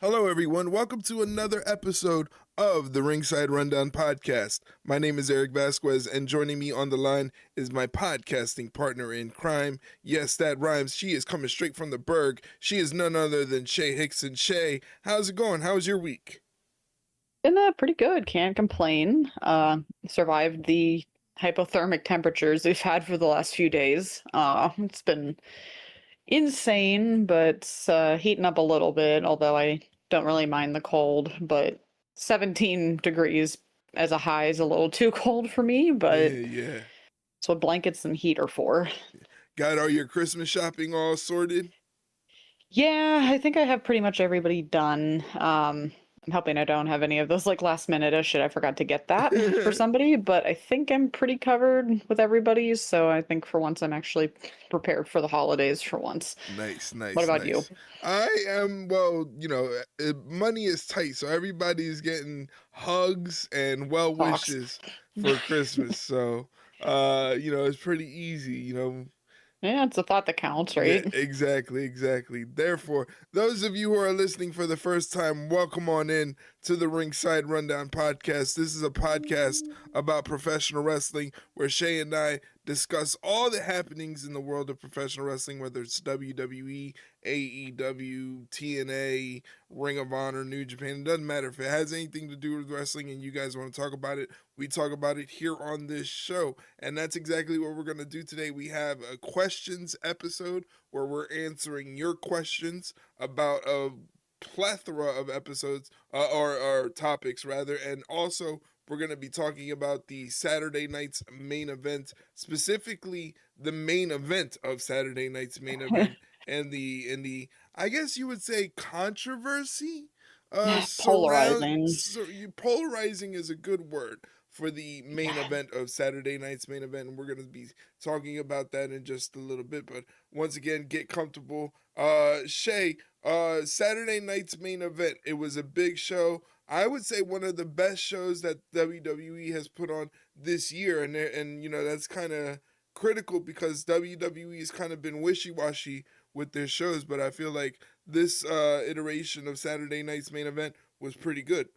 Hello, everyone. Welcome to another episode of the Ringside Rundown podcast. My name is Erik Vasquez, and joining me on the line is my podcasting partner in crime. Yes, that rhymes. She is coming straight from the Berg. She is none other than Shay Hickson. Shay, how's it going? How's your week? Been pretty good. Can't complain. Survived the hypothermic temperatures we've had for the last few days. It's been insane, but it's heating up a little bit, although I don't really mind the cold. But 17 degrees as a high is a little too cold for me, but Yeah. it's what blankets and heat are for. Got all your Christmas shopping all sorted? Yeah, I think I have pretty much everybody done. I'm hoping I don't have any of those like last minute, oh shit, I forgot to get that for somebody, but I think I'm pretty covered with everybody's, so I think for once I'm actually prepared for the holidays for once. Nice. What about you? I am, well, money is tight, so everybody's getting hugs and well Socks. wishes for Christmas. So, it's pretty easy. Yeah, it's a thought that counts, Yeah, right? exactly. Therefore, those of you who are listening for the first time, welcome on in to the Ringside Rundown podcast. This is a podcast about professional wrestling where Shay and I discuss all the happenings in the world of professional wrestling, whether it's WWE, AEW, TNA, Ring of Honor, New Japan. It doesn't matter. If it has anything to do with wrestling and you guys want to talk about it, we talk about it here on this show. And that's exactly what we're going to do today. We have a questions episode where we're answering your questions about a plethora of episodes or topics rather, and also we're going to be talking about the Saturday night's main event, specifically the main event of Saturday night's main event and the I guess you would say controversy Polarizing. polarizing is a good word for the main event of Saturday night's main event, and we're going to be talking about that in just a little bit. But once again, get comfortable. Shay, Saturday night's main event, it was a big show. I would say one of the best shows that WWE has put on this year, and that's kind of critical because WWE has kind of been wishy-washy with their shows, but I feel like this iteration of Saturday night's main event was pretty good.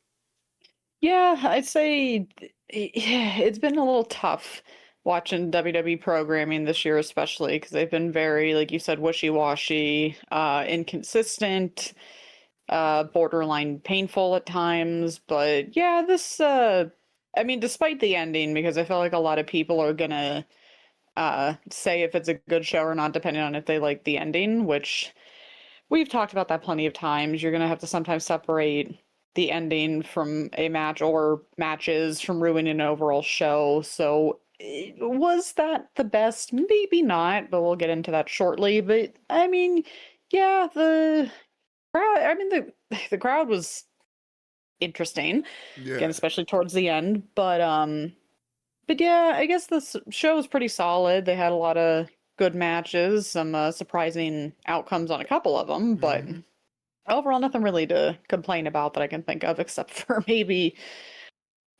Yeah, I'd say it's been a little tough watching WWE programming this year, especially because they've been very, like you said, wishy-washy, inconsistent, borderline painful at times. But yeah, I mean, despite the ending, because I feel like a lot of people are gonna say if it's a good show or not, depending on if they like the ending, which we've talked about that plenty of times. You're gonna have to sometimes separate the ending from a match or matches from ruining an overall show. So was that the best? Maybe not, but we'll get into that shortly. But I mean, yeah, the crowd. I mean, the crowd was interesting Yeah. again, especially towards the end. But yeah, I guess this show was pretty solid. They had a lot of good matches, some surprising outcomes on a couple of them, but Mm-hmm. overall, nothing really to complain about that I can think of, except for maybe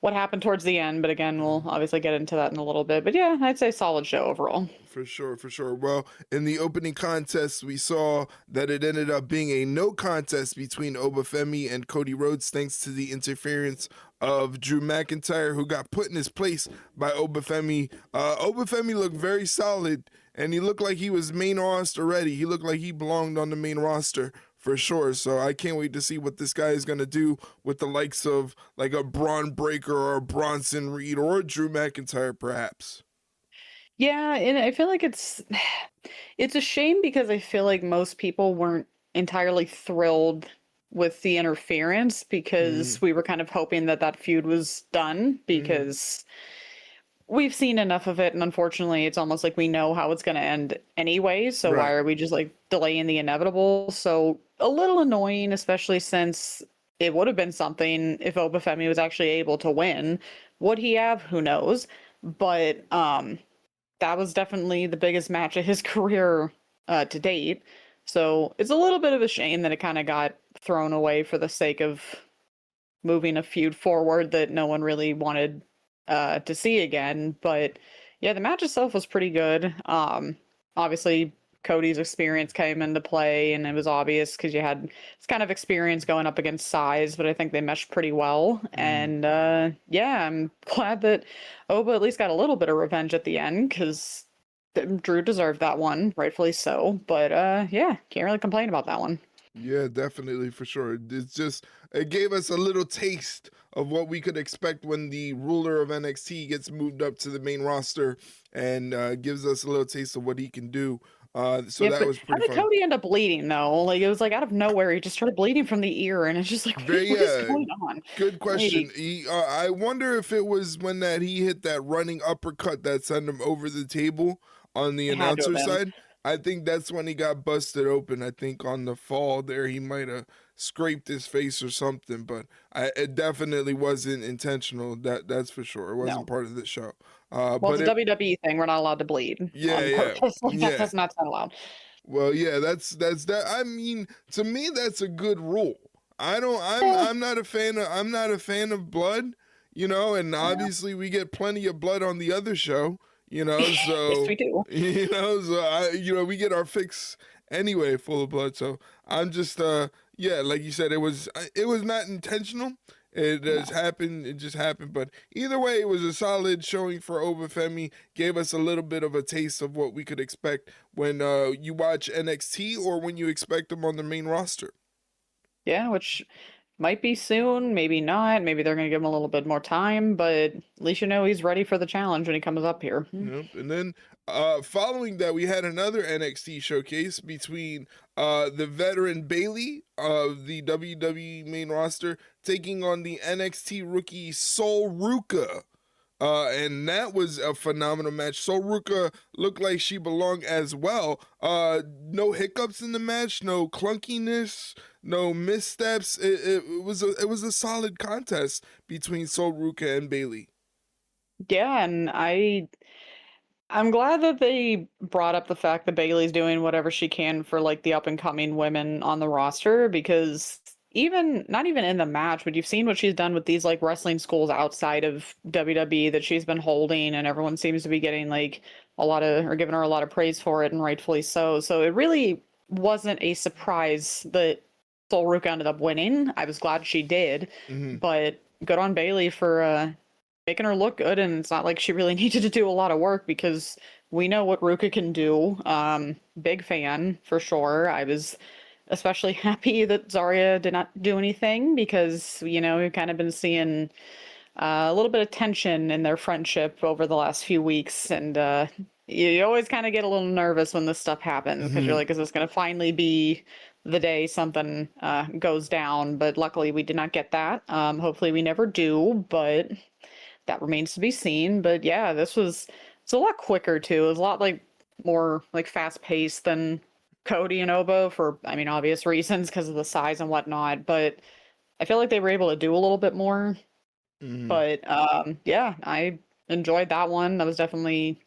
what happened towards the end. But again, we'll obviously get into that in a little bit. But yeah, I'd say solid show overall. For sure. Well, in the opening contest, we saw that it ended up being a no contest between Obafemi and Cody Rhodes, thanks to the interference of Drew McIntyre, who got put in his place by Obafemi. Obafemi looked very solid, and he looked like he was main roster ready. He looked like he belonged on the main roster for sure. So I can't wait to see what this guy is going to do with the likes of like a Braun Breaker or a Bronson Reed or a Drew McIntyre, perhaps. Yeah, and I feel like it's a shame because I feel like most people weren't entirely thrilled with the interference Mm-hmm. because we were kind of hoping that that feud was done Mm-hmm. because we've seen enough of it, and unfortunately it's almost like we know how it's going to end anyway, so why Right. are we just like delaying the inevitable? So a little annoying, especially since it would have been something if Obafemi was actually able to win. Would he have? Who knows? But that was definitely the biggest match of his career to date. So it's a little bit of a shame that it kind of got thrown away for the sake of moving a feud forward that no one really wanted to see again. But yeah, the match itself was pretty good. Obviously, Cody's experience came into play, and it was obvious because you had this kind of experience going up against size, but I think they meshed pretty well. Mhm. And yeah, I'm glad that Oba at least got a little bit of revenge at the end because Drew deserved that one, rightfully so. But yeah, can't really complain about that one. Yeah, definitely for sure. It's just it gave us a little taste of what we could expect when the ruler of NXT gets moved up to the main roster and gives us a little taste of what he can do. So Yeah, that but was how pretty did fun. Cody end up bleeding though? Like it was like out of nowhere, he just started bleeding from the ear, and it's just like, Very what is going on? good question. Like I wonder if it was when that he hit that running uppercut that sent him over the table on the it had to have announcer been. side. I think that's when he got busted open. I think on the fall there he might have scraped his face or something, but it definitely wasn't intentional. That's for sure. It wasn't No. part of the show. Well, it's But a WWE thing. We're not allowed to bleed yeah, on yeah, purpose. Like yeah. that's not allowed. Well, yeah, that's that. I mean, to me, that's a good rule. I don't. Eh, I'm not a fan of. I'm not a fan of blood. You know, and yeah. obviously we get plenty of blood on the other show. You know, Yes, so we do. we get our fix anyway, full of blood. So I'm just yeah, like you said, it was not intentional. It No. has happened. It just happened. But either way, it was a solid showing for Obafemi. Gave us a little bit of a taste of what we could expect when you watch NXT or when you expect them on the main roster. Yeah, which might be soon, maybe not. Maybe they're gonna give him a little bit more time, but at least you know he's ready for the challenge when he comes up here. Yep. And then following that, we had another NXT showcase between the veteran Bailey of the WWE main roster taking on the NXT rookie Sol Ruka. And that was a phenomenal match. Sol Ruka looked like she belonged as well. No hiccups in the match, no clunkiness, no missteps. It was a solid contest between Sol Ruka and Bailey. Yeah, and I'm glad that they brought up the fact that Bailey's doing whatever she can for like the up and coming women on the roster because even not even in the match, but you've seen what she's done with these like wrestling schools outside of WWE that she's been holding, and everyone seems to be getting like a lot of or giving her a lot of praise for it, and rightfully so. So it really wasn't a surprise that Sol Ruka ended up winning. I was glad she did, Hmm. but good on Bailey for making her look good, and it's not like she really needed to do a lot of work because we know what Ruka can do. Big fan for sure. I was especially happy that Zarya did not do anything because we've kind of been seeing a little bit of tension in their friendship over the last few weeks, and you always kind of get a little nervous when this stuff happens because you're Hmm. like, is this going to finally be the day something goes down? But luckily, we did not get that. Hopefully, we never do, but that remains to be seen. But yeah, it's a lot quicker too. It was a lot like more like fast paced than Cody and Obo for I mean obvious reasons because of the size and whatnot. But I feel like they were able to do a little bit more. Hmm. But yeah, I enjoyed that one. That was definitely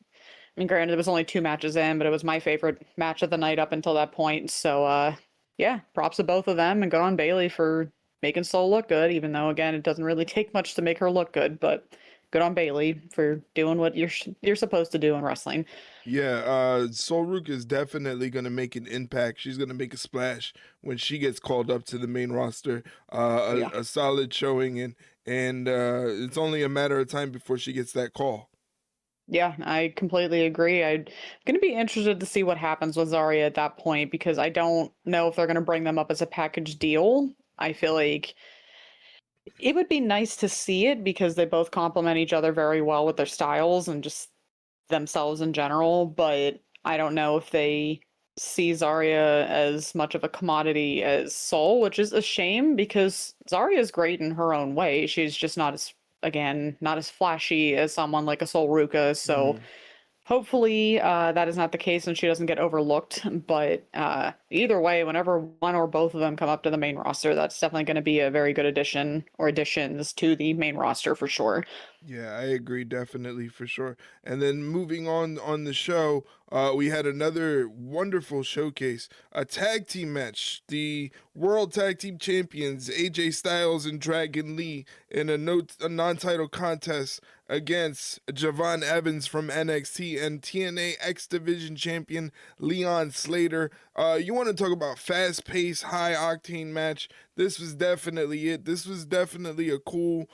I mean, granted, it was only two matches in, but it was my favorite match of the night up until that point. So, yeah, props to both of them, and good on Bailey for making Soul look good. Even though, again, it doesn't really take much to make her look good, but good on Bailey for doing what you're supposed to do in wrestling. Yeah, Solrook is definitely going to make an impact. She's going to make a splash when she gets called up to the main roster. Yeah, A solid showing, and it's only a matter of time before she gets that call. yeah, I completely agree. I'm gonna be interested to see what happens with Zarya at that point because I don't know if they're gonna bring them up as a package deal. I feel like it would be nice to see it because they both complement each other very well with their styles and just themselves in general, but I don't know if they see Zarya as much of a commodity as Soul, which is a shame because Zarya is great in her own way. She's just not as again, not as flashy as someone like a Soul Ruka, so Hmm. hopefully that is not the case and she doesn't get overlooked. But either way, whenever one or both of them come up to the main roster, that's definitely going to be a very good addition or additions to the main roster for sure. Yeah, I agree definitely for sure. And then moving on the show, we had another wonderful showcase, a tag team match. The World Tag Team Champions AJ Styles and Dragon Lee in a non-title contest against Javon Evans from NXT and TNA X Division Champion Leon Slater. You want to talk about fast-paced, high-octane match? This was definitely it. This was definitely a cool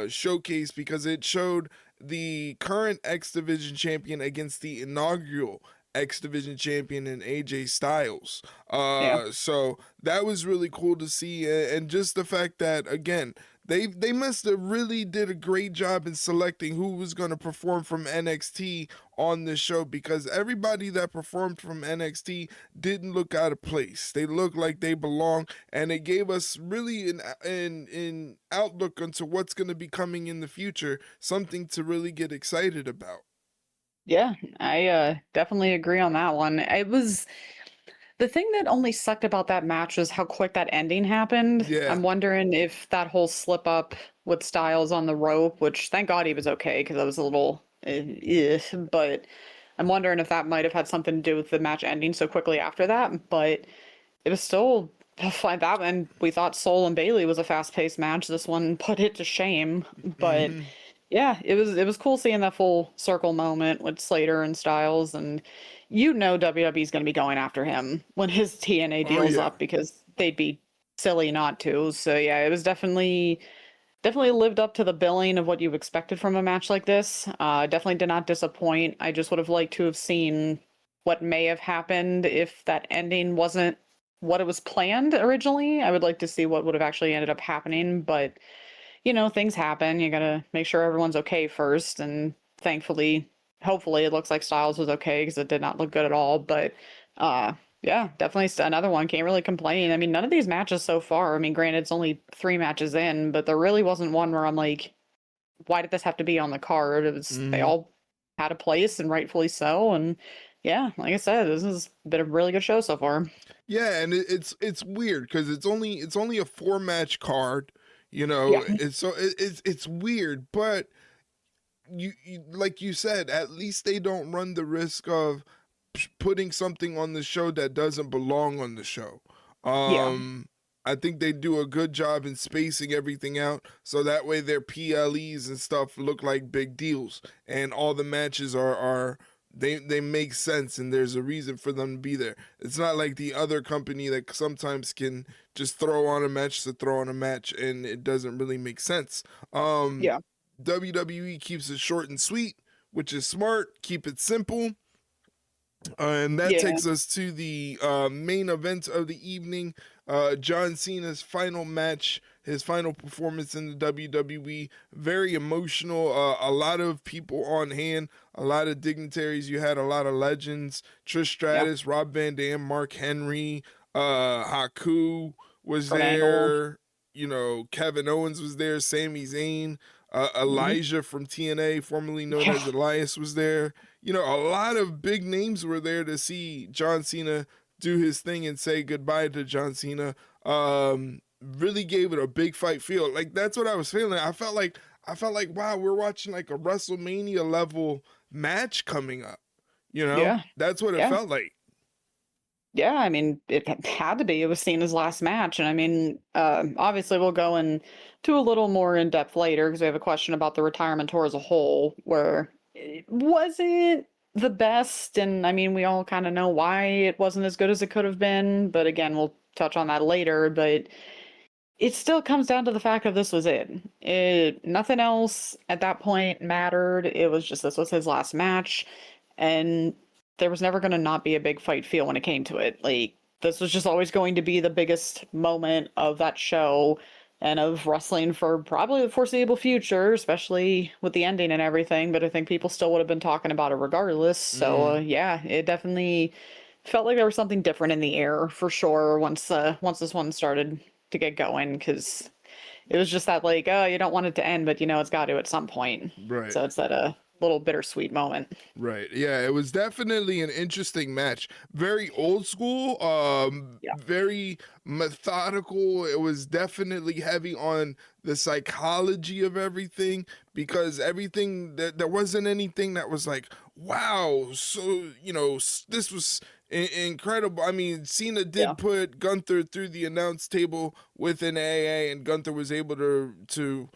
showcase because it showed the current X Division champion against the inaugural X Division champion in AJ Styles. Yeah. So that was really cool to see, and just the fact that again they must have really did a great job in selecting who was going to perform from NXT on this show because everybody that performed from NXT didn't look out of place. They looked like they belong, and it gave us really an outlook into what's going to be coming in the future, something to really get excited about. Yeah, I definitely agree on that one. It was the thing that only sucked about that match was how quick that ending happened. Yeah. I'm wondering if that whole slip up with Styles on the rope, which thank God he was okay because I was a little, but I'm wondering if that might have had something to do with the match ending so quickly after that. But it was still like that, and we thought Soul and Bailey was a fast-paced match. This one put it to shame, but Hmm. yeah, it was cool seeing that full circle moment with Slater and Styles, and WWE's going to be going after him when his TNA Oh deal's yeah. up because they'd be silly not to. So yeah, it was definitely lived up to the billing of what you expected from a match like this. Definitely did not disappoint. I just would have liked to have seen what may have happened if that ending wasn't what it was planned originally. I would like to see what would have actually ended up happening, but things happen. You gotta make sure everyone's okay first. And thankfully, hopefully, it looks like Styles was okay because it did not look good at all. But uh, yeah, definitely another one. Can't really complain. I mean, none of these matches so far. I mean, granted, it's only 3 matches in, but there really wasn't one where I'm like, why did this have to be on the card? It was they Hmm. all had a place and rightfully so. And yeah, like I said, this has been a really good show so far. Yeah, and it's weird because it's only a 4 match card. You know, Yeah, it's weird, but you like you said, at least they don't run the risk of putting something on the show that doesn't belong on the show. yeah, Um, I think they do a good job in spacing everything out so that way their PLEs and stuff look like big deals and all the matches are they make sense and there's a reason for them to be there. It's not like the other company that sometimes can just throw on a match to throw on a match and it doesn't really make sense. Um yeah, WWE keeps it short and sweet, which is smart. Keep it simple. And that yeah. takes us to the main event of the evening, John Cena's final match, his final performance in the WWE. Very emotional. A lot of people on hand, a lot of dignitaries. You had a lot of legends: Trish Yeah. Stratus, Rob Van Dam, Mark Henry, Haku was Kurt Angle. there. You know, Kevin Owens was there. Sami Zayn, Hmm. Elijah from TNA, formerly known Yeah. as Elias, was there. You know, a lot of big names were there to see John Cena do his thing and say goodbye to John Cena. Really gave it a big fight feel. Like that's what I was feeling. I felt like wow, we're watching like a WrestleMania level match coming up. You know, Yeah. that's what it Yeah. felt like. Yeah, I mean, it had to be. It was Cena's last match, and I mean, obviously, we'll go into a little more in depth later because we have a question about the retirement tour as a whole, where it wasn't the best, and I mean, we all kind of know why it wasn't as good as it could have been. But again, we'll touch on that later. But it still comes down to the fact that this was it. Nothing else at that point mattered. It was just this was his last match, and there was never going to not be a big fight feel when it came to it. Like this was just always going to be the biggest moment of that show and of wrestling for probably the foreseeable future, especially with the ending and everything. But I think people still would have been talking about it regardless. So Mm, yeah, it definitely felt like there was something different in the air for sure once this one started to get going because it was just that like, oh, you don't want it to end, but it's got to at some point. right. So it's that little bittersweet moment. Right. Yeah, it was definitely an interesting match. Very old school, Yeah. very methodical. It was definitely heavy on the psychology of everything because everything that there wasn't anything that was like, wow, so, this was incredible. I mean, Cena Yeah. did put Gunther through the announce table with an AA and Gunther was able to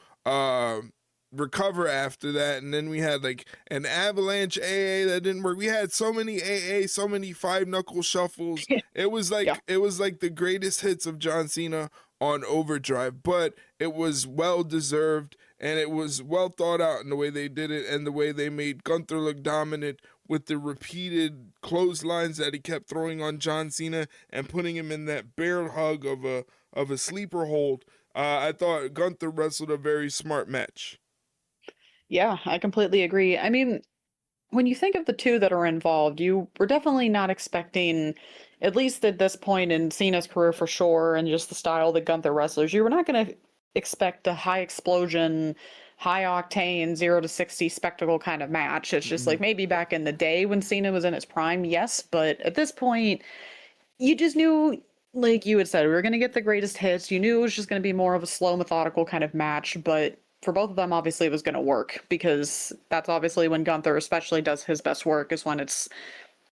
recover after that, and then we had like an avalanche AA that didn't work. We had so many AA, so many five knuckle shuffles. It was Yeah. like the greatest hits of John Cena on Overdrive, but it was well deserved and it was well thought out in the way they did it and the way they made Gunther look dominant with the repeated clotheslines that he kept throwing on John Cena and putting him in that bear hug of a sleeper hold. I thought Gunther wrestled a very smart match. Yeah, I completely agree. I mean, when you think of the two that are involved, you were definitely not expecting, at least at this point in Cena's career for sure, and just the style that Gunther wrestlers, you were not going to expect a high explosion, high octane, 0 to 60 spectacle kind of match. It's just like Mhm. maybe back in the day when Cena was in his prime, yes, but at this point, you just knew, like you had said, we were going to get the greatest hits. You knew it was just going to be more of a slow, methodical kind of match, but for both of them, obviously, it was going to work because that's obviously when Gunther especially does his best work is when it's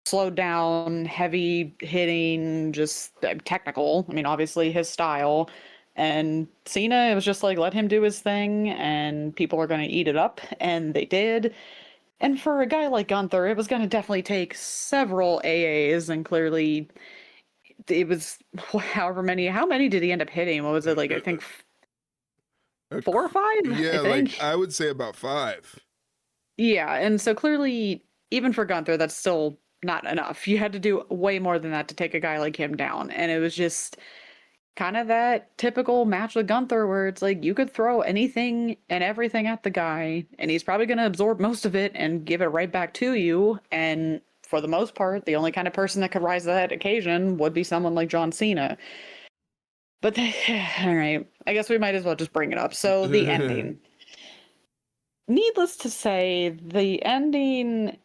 slowed down, heavy hitting, just technical. I mean, obviously, his style. And Cena, it was just like, let him do his thing, and people are going to eat it up. And they did. And for a guy like Gunther, it was going to definitely take several AAs, and clearly it was however many. How many did he end up hitting? What was it like? I think four or five. I Yeah, like think. I would say about five. Yeah, and so clearly, even for Gunther, that's still not enough. You had to do way more than that to take a guy like him down, and it was just kind of that typical match with Gunther where it's like you could throw anything and everything at the guy, and he's probably going to absorb most of it and give it right back to you. And for the most part, the only kind of person that could rise to that occasion would be someone like John Cena. But all right, I guess we might as well just bring it up. So the ending. Needless to say, the ending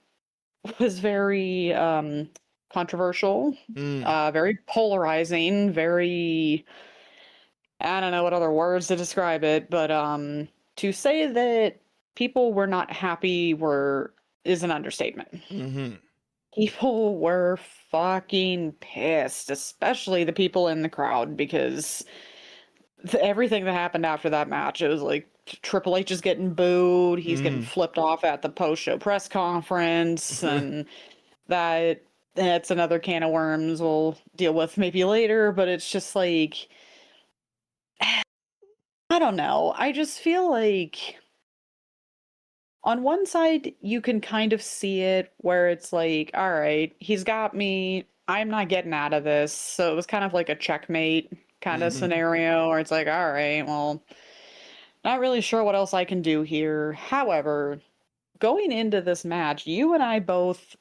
was very controversial, Mm, very polarizing, very I don't know what other words to describe it, but to say that people were not happy were is an understatement. mm-hmm. People were fucking pissed, especially the people in the crowd, because everything that happened after that match, it was like Triple H is getting booed, he's getting Mm-hmm. flipped off at the post-show press conference, and that's another can of worms we'll deal with maybe later, but it's just like I don't know. I just feel like on one side you can kind of see it where it's like, all right, he's got me. I'm not getting out of this. So it was kind of like a checkmate kind of Mm-hmm. scenario where it's like, all right, well, not really sure what else I can do here. However, going into this match, you and I both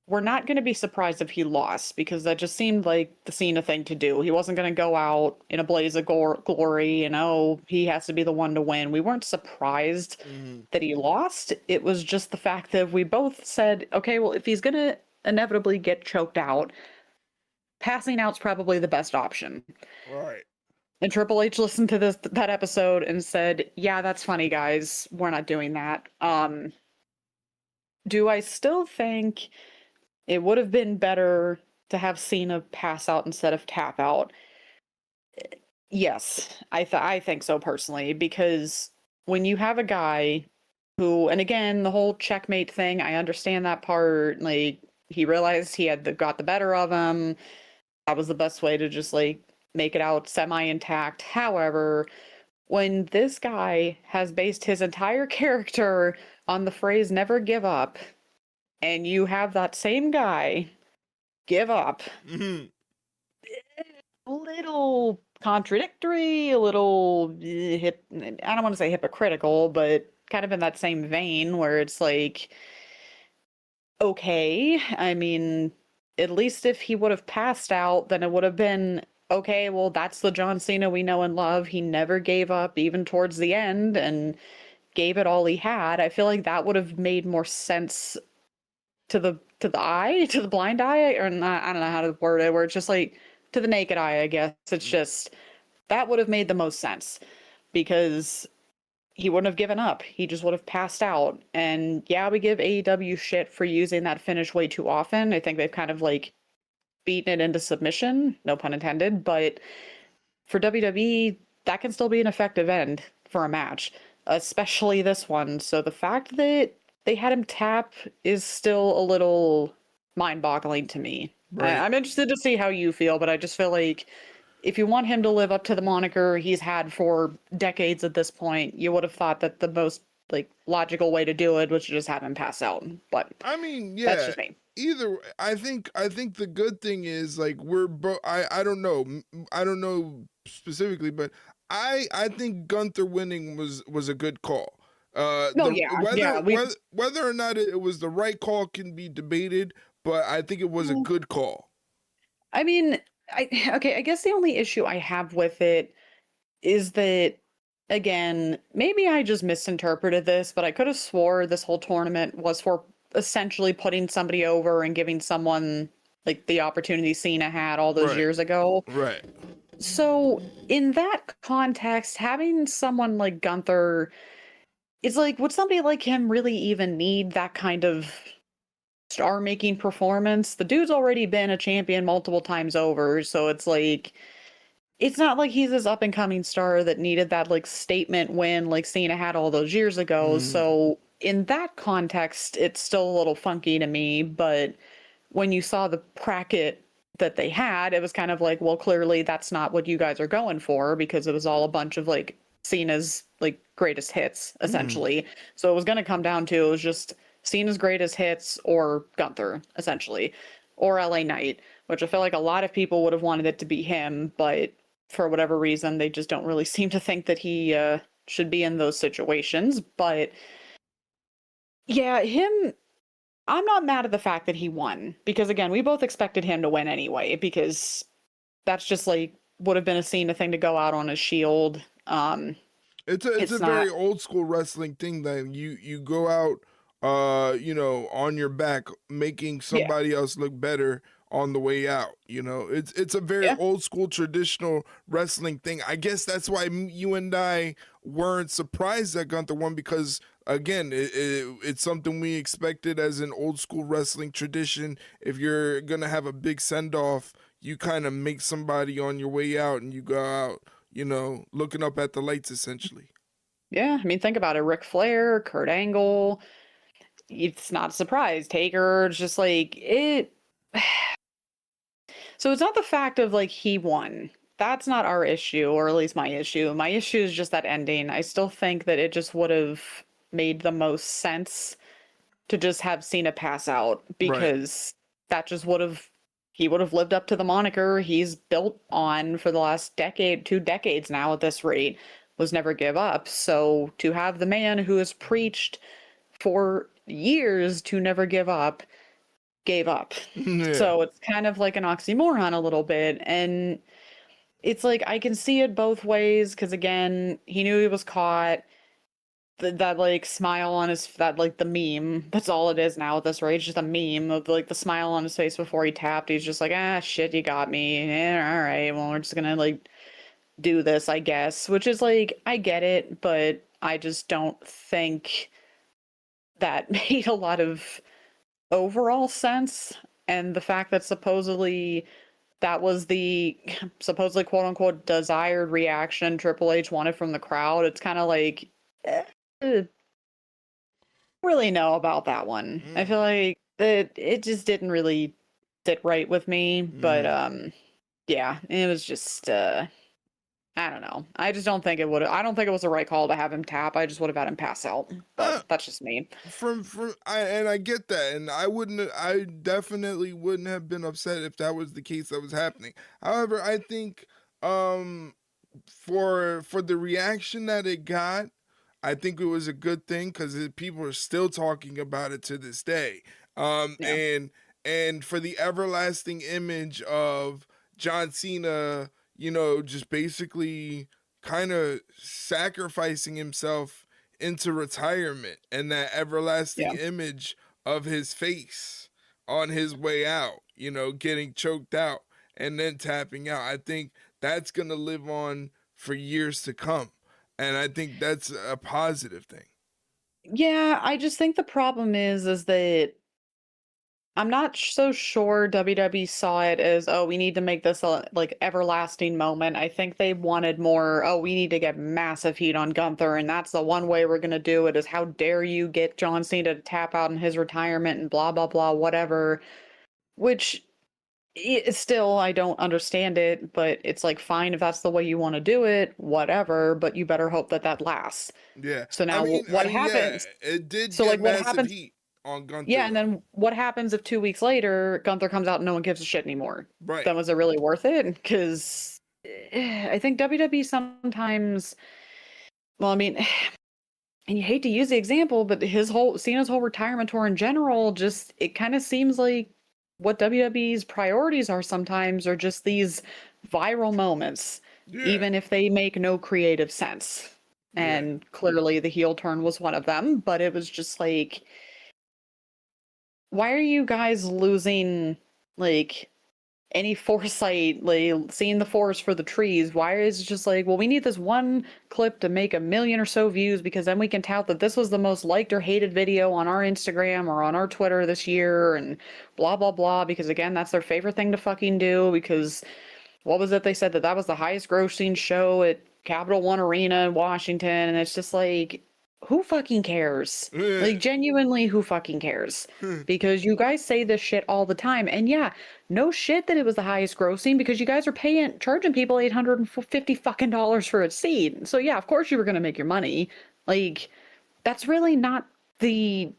were not going to be surprised if he lost because that just seemed like the Cena thing to do. He wasn't going to go out in a blaze of glory and, oh, he has to be the one to win. We weren't surprised Mm-hmm. that he lost. It was just the fact that we both said, okay, well, if he's going to inevitably get choked out, passing out's probably the best option. Right. And Triple H listened to that episode and said, "Yeah, that's funny, guys. We're not doing that." Do I still think it would have been better to have Cena pass out instead of tap out? Yes, I think so personally because when you have a guy who, and again, the whole checkmate thing, I understand that part. Like he realized he had got the better of him. That was the best way to just like make it out semi intact. However, when this guy has based his entire character on the phrase never give up, and you have that same guy give up, Mm-hmm. a little contradictory, a little I don't want to say hypocritical, but kind of in that same vein where it's like, okay, I mean, at least if he would have passed out, then it would have been okay, well, that's the John Cena we know and love. He never gave up, even towards the end, and gave it all he had, I feel like that would have made more sense to the blind eye, or not, I don't know how to word it, where it's just like to the naked eye, I guess. It's just that would have made the most sense because he wouldn't have given up. He just would have passed out. And yeah, we give AEW shit for using that finish way too often. I think they've kind of like beaten it into submission, no pun intended, but for WWE, that can still be an effective end for a match, especially this one. So the fact that they had him tap is still a little mind-boggling to me. Right. I'm interested to see how you feel, but I just feel like if you want him to live up to the moniker he's had for decades at this point, you would have thought that the most like logical way to do it was to just have him pass out. But I mean, that's yeah. just me. Either I think the good thing is like we're both. I don't know. I don't know specifically, but I think Gunther winning was a good call. No, The yeah, yeah, we. whether or not it was the right call can be debated, but I think it was a good call. I mean, I guess the only issue I have with it is that again, maybe I just misinterpreted this, but I could have swore this whole tournament was for essentially putting somebody over and giving someone like the opportunity Cena had all those Right. years ago. Right. So, in that context, having someone like Gunther, it's like, would somebody like him really even need that kind of star making performance? The dude's already been a champion multiple times over, so it's like it's not like he's this up and coming star that needed that like statement win like Cena had all those years ago. Mhm. So in that context, it's still a little funky to me. But when you saw the bracket that they had, it was kind of like, well, clearly that's not what you guys are going for because it was all a bunch of like Cena's like greatest hits Mhm. essentially. So it was going to come down to it was just Cena's greatest hits or Gunther essentially, or LA Knight, which I feel like a lot of people would have wanted it to be him, but for whatever reason, they just don't really seem to think that he should be in those situations. But yeah, him, I'm not mad at the fact that he won because, again, we both expected him to win anyway because that's just like would have been a Cena thing to go out on a shield. It's a It's not, very old school wrestling thing that you go out on your back making yeah, somebody else look better on the way out. It's a very yeah, old school traditional wrestling thing. I guess that's why you and I weren't surprised that Gunther won because again, it's something we expected as an old school wrestling tradition. If you're gonna have a big send off, you kind of make somebody on your way out and you go out looking up at the lights essentially. yeah. I mean, think about it: Ric Flair, Kurt Angle. It's not a surprise. Taker, it's just like it. So it's not the fact of like he won. That's not our issue, or at least my issue. My issue is just that ending. I still think that it just would have made the most sense to just have Cena pass out Right. because that just would have he would have lived up to the moniker he's built on for the last decade, 2 decades now at this rate, was never give up. So to have the man who has preached for years to never give up gave up. Yeah. So it's kind of like an oxymoron a little bit. And it's like I can see it both ways because again, he knew he was caught. That like smile on his that like the meme. That's all it is now at this rate. Just a meme of like the smile on his face before he tapped. He's just like, ah, shit, you got me. Yeah, all right. Well, we're just gonna like do this, I guess. Which is like, I get it, but I just don't think that made a lot of overall sense. And the fact that supposedly that was the supposedly quote unquote desired reaction Triple H wanted from the crowd, it's kind of like, don't really know about that one. I feel Mm. like it just didn't really sit right with me. But Mm. yeah, it was just I don't know. I just don't think it would. I don't think it was the right call to have him tap. I just would have had him pass out. But Uh, that's just me. I get that, and I definitely wouldn't have been upset if that was the case that was happening. However, I think um for the reaction that it got, I think it was a good thing because people are still talking about it to this day. Um, Yeah. and and for the everlasting image of John Cena, just basically kind of sacrificing himself into retirement and that everlasting Yeah. image of his face on his way out, getting choked out and then tapping out. I think that's going to live on for years to come. And I think that's a positive thing. Yeah, I just think the problem is that I'm not so sure WWE saw it as, oh, we need to make this a like everlasting moment. I think they wanted more, oh, we need to get massive heat on Gunther, and that's the one way we're gonna do it is how dare you get John Cena to tap out in his retirement and blah blah blah, whatever. Which still I don't understand it, but it's like fine if that's the way you want to do it, whatever, but you better hope that that lasts. Yeah. So I now mean, what yeah, happens? it did So get like what massive happens? heat on Gunther Yeah, and though. then what happens if 2 weeks later Gunther comes out and no one gives a shit anymore? Right. Then was it really worth it? Because I think WWE sometimes, well, I mean, and you hate to use the example, but his whole Cena's whole retirement tour in general, just it kind of seems like what WWE's priorities are sometimes are just these viral moments, Yeah. even if they make no creative sense. Yeah. And clearly the heel turn was one of them, but it was just like, why are you guys losing like any foresight, like seeing the forest for the trees? Why is it just like, well, we need this one clip to make 1 million or so views because then we can tout that this was the most liked or hated video on our Instagram or on our Twitter this year and blah blah blah, because again, that's their favorite thing to fucking do. Because what was it they said that was the highest grossing show at Capital One Arena in Washington, and it's just like, who fucking cares? Yeah. Like genuinely, who fucking cares? Because you guys say this shit all the time, and yeah, no shit that it was the highest grossing because you guys are charging people $850 fucking dollars for a seat. So yeah, of course you were gonna make your money. Like that's really not the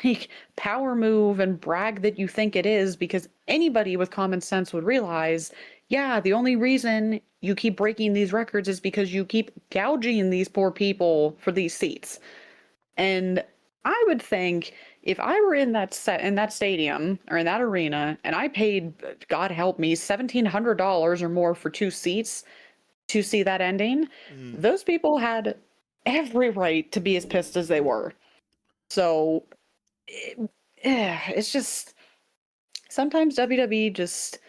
like power move and brag that you think it is, because anybody with common sense would realize, yeah, the only reason you keep breaking these records is because you keep gouging these poor people for these seats. And I would think if I were in that stadium or in that arena and I paid, God help me, $1,700 or more for 2 seats to see that ending, Mm. those people had every right to be as pissed as they were. So it's just sometimes WWE just,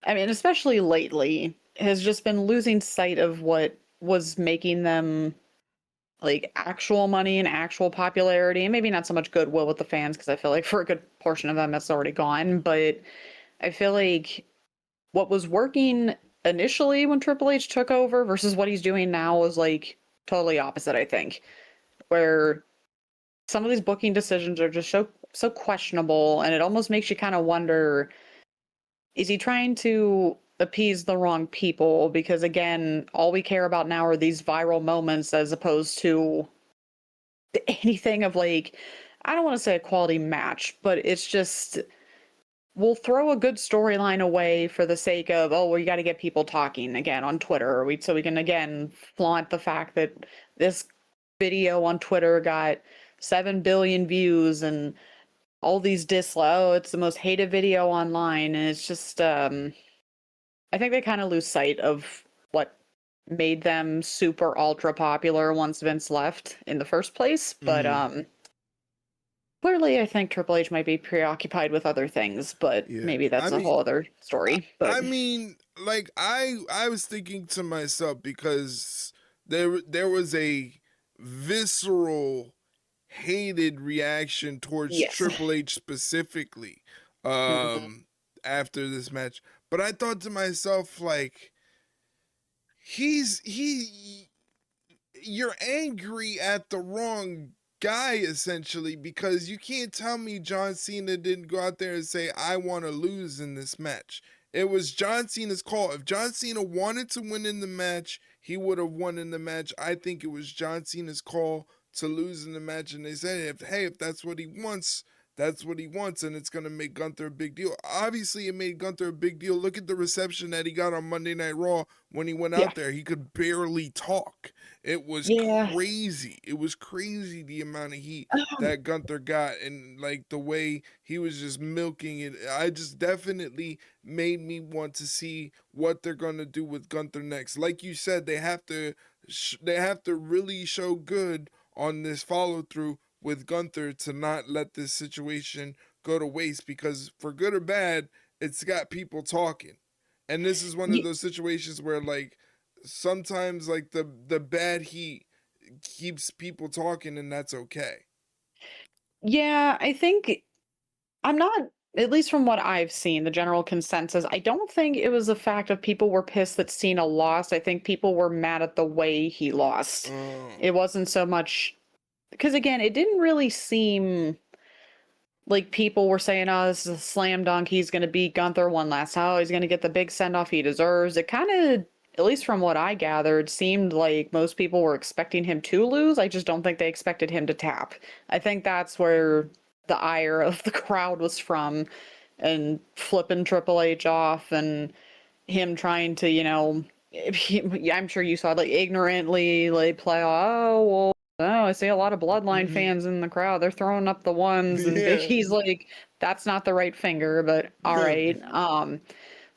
I mean, especially lately, has just been losing sight of what was making them like actual money and actual popularity, and maybe not so much goodwill with the fans, because I feel like for a good portion of them that's already gone. But I feel like what was working initially when Triple H took over versus what he's doing now is like totally opposite, I think. Where some of these booking decisions are just so questionable, and it almost makes you kind of wonder, is he trying to appease the wrong people? Because again, all we care about now are these viral moments as opposed to anything of like, I don't want to say a quality match, but it's just we'll throw a good storyline away for the sake of, oh, we got to get people talking again on Twitter, or so we can again flaunt the fact that this video on Twitter got 7 billion views and all these dislikes. Oh, it's the most hated video online, and it's just I think they kind of lose sight of what made them super ultra popular once Vince left in the first place. But Mm. clearly, I think Triple H might be preoccupied with other things, but Yeah. maybe I that's a mean, whole other story. But I mean, like I was thinking to myself because there was a visceral hated reaction towards yes. Triple H specifically Mhm. um after this match. But I thought to myself like he you're angry at the wrong guy essentially, because you can't tell me John Cena didn't go out there and say I want to lose in this match. It was John Cena's call. If John Cena wanted to win in the match, he would have won in the match. I think it was John Cena's call to lose in the match, and they said, if that's what he wants, that's what he wants, and it's gonna make Gunther a big deal. Obviously, it made Gunther a big deal. Look at the reception that he got on Monday Night Raw when he went Yeah. out there. He could barely talk. It was Yeah. crazy. It was crazy the amount of heat Um, that Gunther got, and like the way he was just milking it. I just definitely made me want to see what they're gonna do with Gunther next. Like you said, they have to really show good on this follow through with Gunther to not let this situation go to waste, because for good or bad, it's got people talking. And this is one of Ye- those situations where like sometimes like the bad heat keeps people talking, and that's okay. Yeah, I think I'm not, at least from what I've seen, the general consensus, I don't think it was a fact of people were pissed that Cena lost. I think people were mad at the way he lost. Oh. It wasn't so much because, again, it didn't really seem like people were saying, "Oh, this is a slam dunk. He's going to beat Gunther one last time. Oh, he's going to get the big send off he deserves." It kind of, at least from what I gathered, seemed like most people were expecting him to lose. I just don't think they expected him to tap. I think that's where the ire of the crowd was from, and flipping Triple H off, and him trying to, I'm sure you saw like ignorantly like play, oh well, oh, I see a lot of bloodline Mm-hmm. fans in the crowd. They're throwing up the ones, and Yeah. Biggie's like, that's not the right finger, but all right.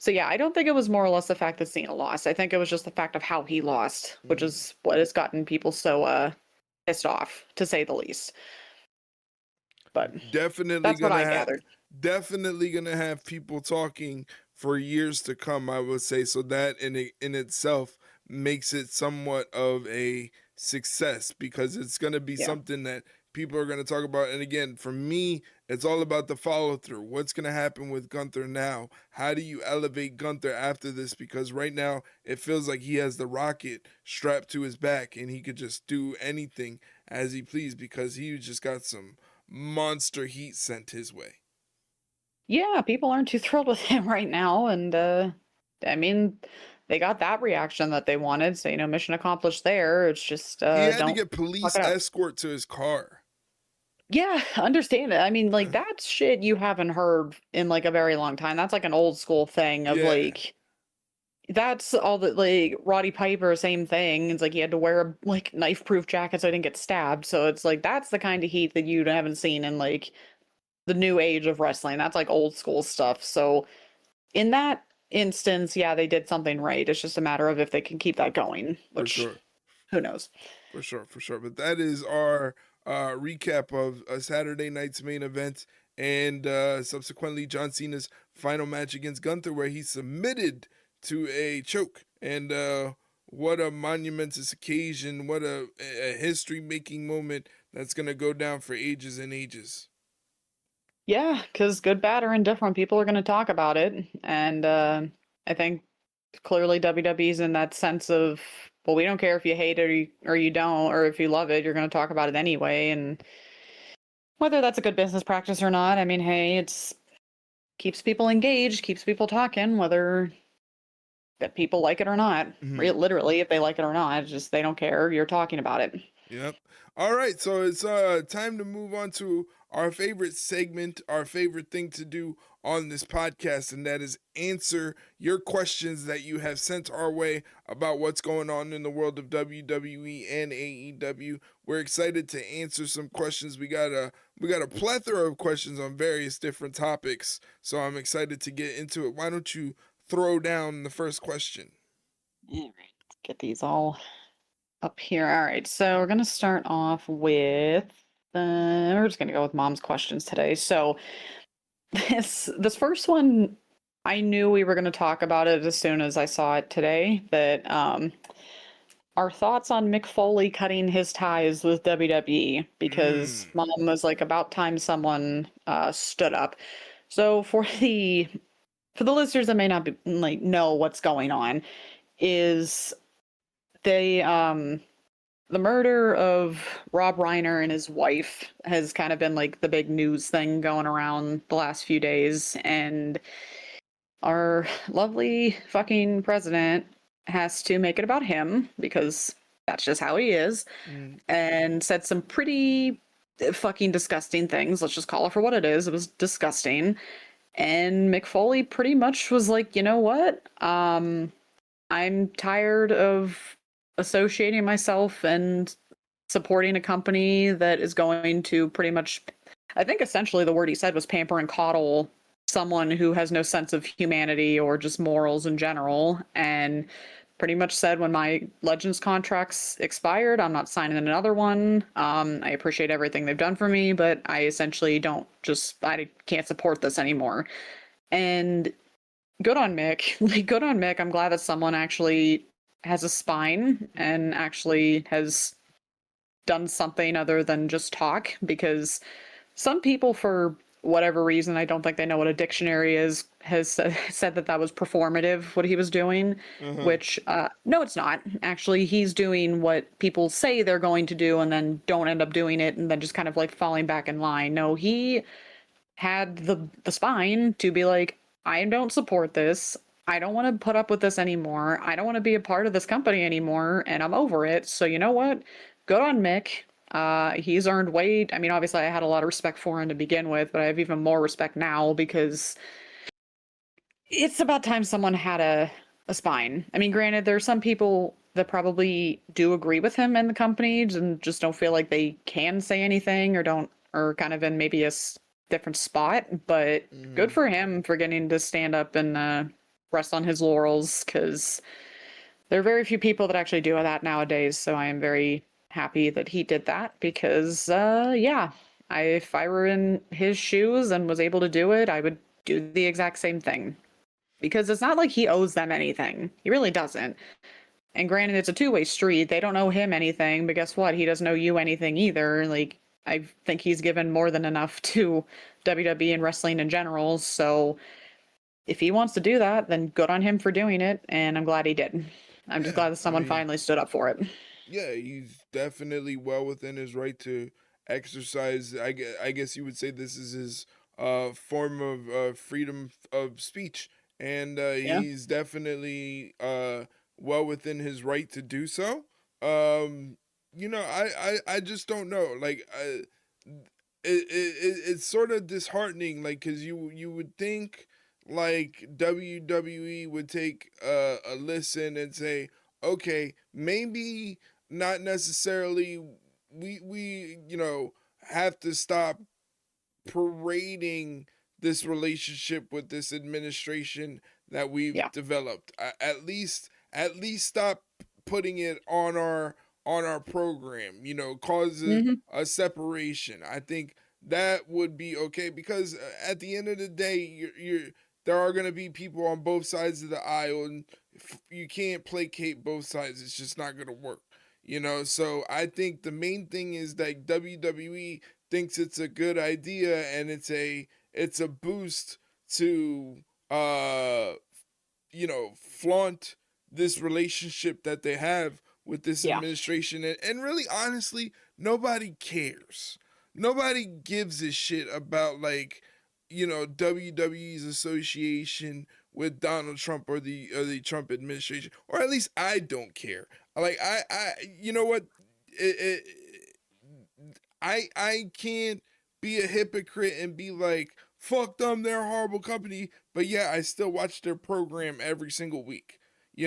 So yeah, I don't think it was more or less the fact that Cena lost. I think it was just the fact of how he lost, which Mm. is what has gotten people so pissed off, to say the least. But Definitely that's what gonna I have gathered. definitely gonna have people talking for years to come, I would say. So that in itself makes it somewhat of a success, because it's gonna be Yeah. something that people are gonna talk about. And again, for me, it's all about the follow through. What's gonna happen with Gunther now? How do you elevate Gunther after this? Because right now it feels like he has the rocket strapped to his back and he could just do anything as he please, because he just got some monster heat sent his way. Yeah, people aren't too thrilled with him right now, and I mean, they got that reaction that they wanted, so mission accomplished there. It's just He had to don't get fuck police it up. escort to his car. Yeah, understand it. I mean, like Uh, that's shit you haven't heard in like a very long time. That's like an old school thing of yeah, like that's all that, like Roddy Piper, same thing. It's like he had to wear a like knife proof jacket so he didn't get stabbed. So it's like that's the kind of heat that you haven't seen in like the new age of wrestling. That's like old school stuff. So in that instance, yeah, they did something right. It's just a matter of if they can keep that going, for which sure, who knows. for sure, for sure. But that is our recap of Saturday night's main event, and subsequently John Cena's final match against Gunther, where he submitted to a choke. And what a monumentous occasion! What a history-making moment that's gonna go down for ages and ages. Yeah, because good, bad, or indifferent, people are going to talk about it. And I think clearly WWE's in that sense of, well, we don't care if you hate it or you don't, or if you love it, you're going to talk about it anyway. And whether that's a good business practice or not, I mean, hey, it's keeps people engaged, keeps people talking, whether that people like it or not. Mhm. Literally, if they like it or not, it's just they don't care. You're talking about it. Yep. All right, so it's time to move on to our favorite segment, our favorite thing to do on this podcast, and that is answer your questions that you have sent our way about what's going on in the world of WWE and AEW. We're excited to answer some questions. We got a plethora of questions on various different topics, so I'm excited to get into it. Why don't you throw down the first question? All right, let's get these all up here. All right, so we're gonna start off with we're just gonna go with mom's questions today. So this first one, I knew we were gonna talk about it as soon as I saw it today. That our thoughts on Mick Foley cutting his ties with WWE, because Mm. mom was like, about time someone stood up. So for the listeners that may not be like know what's going on, is they the murder of Rob Reiner and his wife has kind of been like the big news thing going around the last few days. And our lovely fucking president has to make it about him because that's just how he is. Mm. And said some pretty fucking disgusting things. Let's just call it for what it is. It was disgusting. And Mick Foley pretty much was like, you know what? I'm tired of associating myself and supporting a company that is going to pretty much, I think essentially the word he said was pamper and coddle someone who has no sense of humanity or just morals in general. And pretty much said when my Legends contracts expired, I'm not signing another one. I appreciate everything they've done for me, but I essentially I can't support this anymore. And good on Mick. Like, good on Mick. I'm glad that someone actually has a spine and actually has done something other than just talk, because some people, for whatever reason, I don't think they know what a dictionary is, has said that that was performative, what he was doing, Uh-huh. which, no, it's not. Actually, he's doing what people say they're going to do and then don't end up doing it and then just kind of like falling back in line. No, he had the spine to be like, I don't support this. I don't want to put up with this anymore. I don't want to be a part of this company anymore, and I'm over it. So you know what? Good on Mick. He's earned way. I mean, obviously, I had a lot of respect for him to begin with, but I have even more respect now because it's about time someone had a spine. I mean, granted, there are some people that probably do agree with him in the companies and just don't feel like they can say anything or don't, or kind of in maybe different spot. But good Mm-hmm. for him for getting to stand up and rest on his laurels, because there are very few people that actually do that nowadays. So I am very happy that he did that because, yeah, if I were in his shoes and was able to do it, I would do the exact same thing, because it's not like he owes them anything. He really doesn't. And granted, it's a two-way street. They don't owe him anything, but guess what? He doesn't owe you anything either. Like, I think he's given more than enough to WWE and wrestling in general. So if he wants to do that, then good on him for doing it. And I'm glad he did. I'm just Yeah, glad that I someone mean, finally stood up for it. yeah, he's definitely well within his right to exercise. I guess you would say this is his form of freedom of speech, and Yeah. he's definitely well within his right to do so. Um, I just don't know. Like, it's sort of disheartening. Like, cause you would think like WWE would take a listen and say, okay, maybe not necessarily we have to stop parading this relationship with this administration that we've Yeah. developed. At least stop putting it on our program, cause Hmm. a separation. I think that would be okay, because at the end of the day, you're there are going to be people on both sides of the aisle, and you can't placate both sides. It's just not going to work. So I think the main thing is that WWE thinks it's a good idea, and it's a boost to flaunt this relationship that they have with this Yeah. administration, and really honestly, nobody cares. Nobody gives a shit about, like, WWE's association with Donald Trump, or the Trump administration, or at least I don't care. Like, you know what, it, I can't be a hypocrite and be like, fuck them, they're a horrible company, but yeah, I still watch their program every single week. I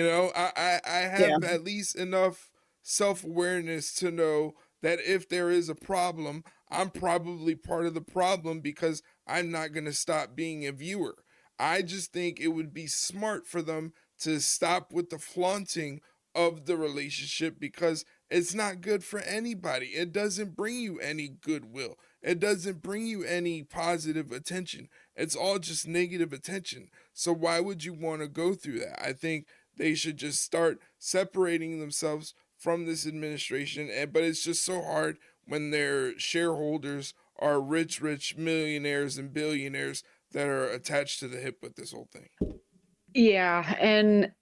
Yeah. have at least enough self awareness to know that if there is a problem, I'm probably part of the problem, because I'm not gonna stop being a viewer. I just think it would be smart for them to stop with the flaunting of the relationship, because it's not good for anybody. It doesn't bring you any goodwill. It doesn't bring you any positive attention. It's all just negative attention. So why would you want to go through that? I think they should just start separating themselves from this administration. But it's just so hard when their shareholders are rich millionaires and billionaires that are attached to the hip with this whole thing. Yeah. And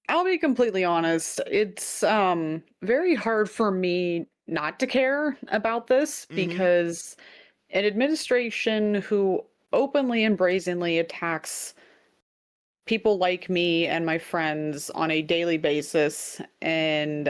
I'll be completely honest. It's very hard for me not to care about this, Mm-hmm. because an administration who openly and brazenly attacks people like me and my friends on a daily basis, and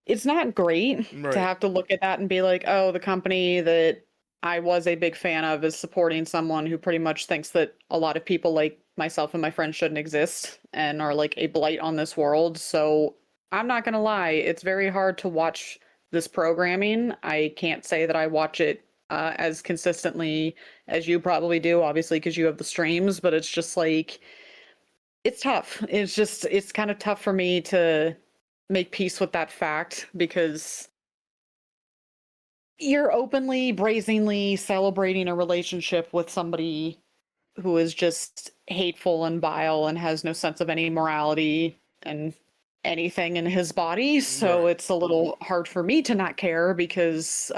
it's not great to Right. have to look at that and be like, oh, the company that I was a big fan of is supporting someone who pretty much thinks that a lot of people like myself and my friends shouldn't exist and are like a blight on this world. So I'm not going to lie, it's very hard to watch this programming. I can't say that I watch it as consistently as you probably do, obviously, because you have the streams, but it's just like, It's tough. It's kind of tough for me to make peace with that fact because you're openly, brazenly celebrating a relationship with somebody who is just hateful and vile and has no sense of any morality and anything in his body. So Right. it's a little hard for me to not care because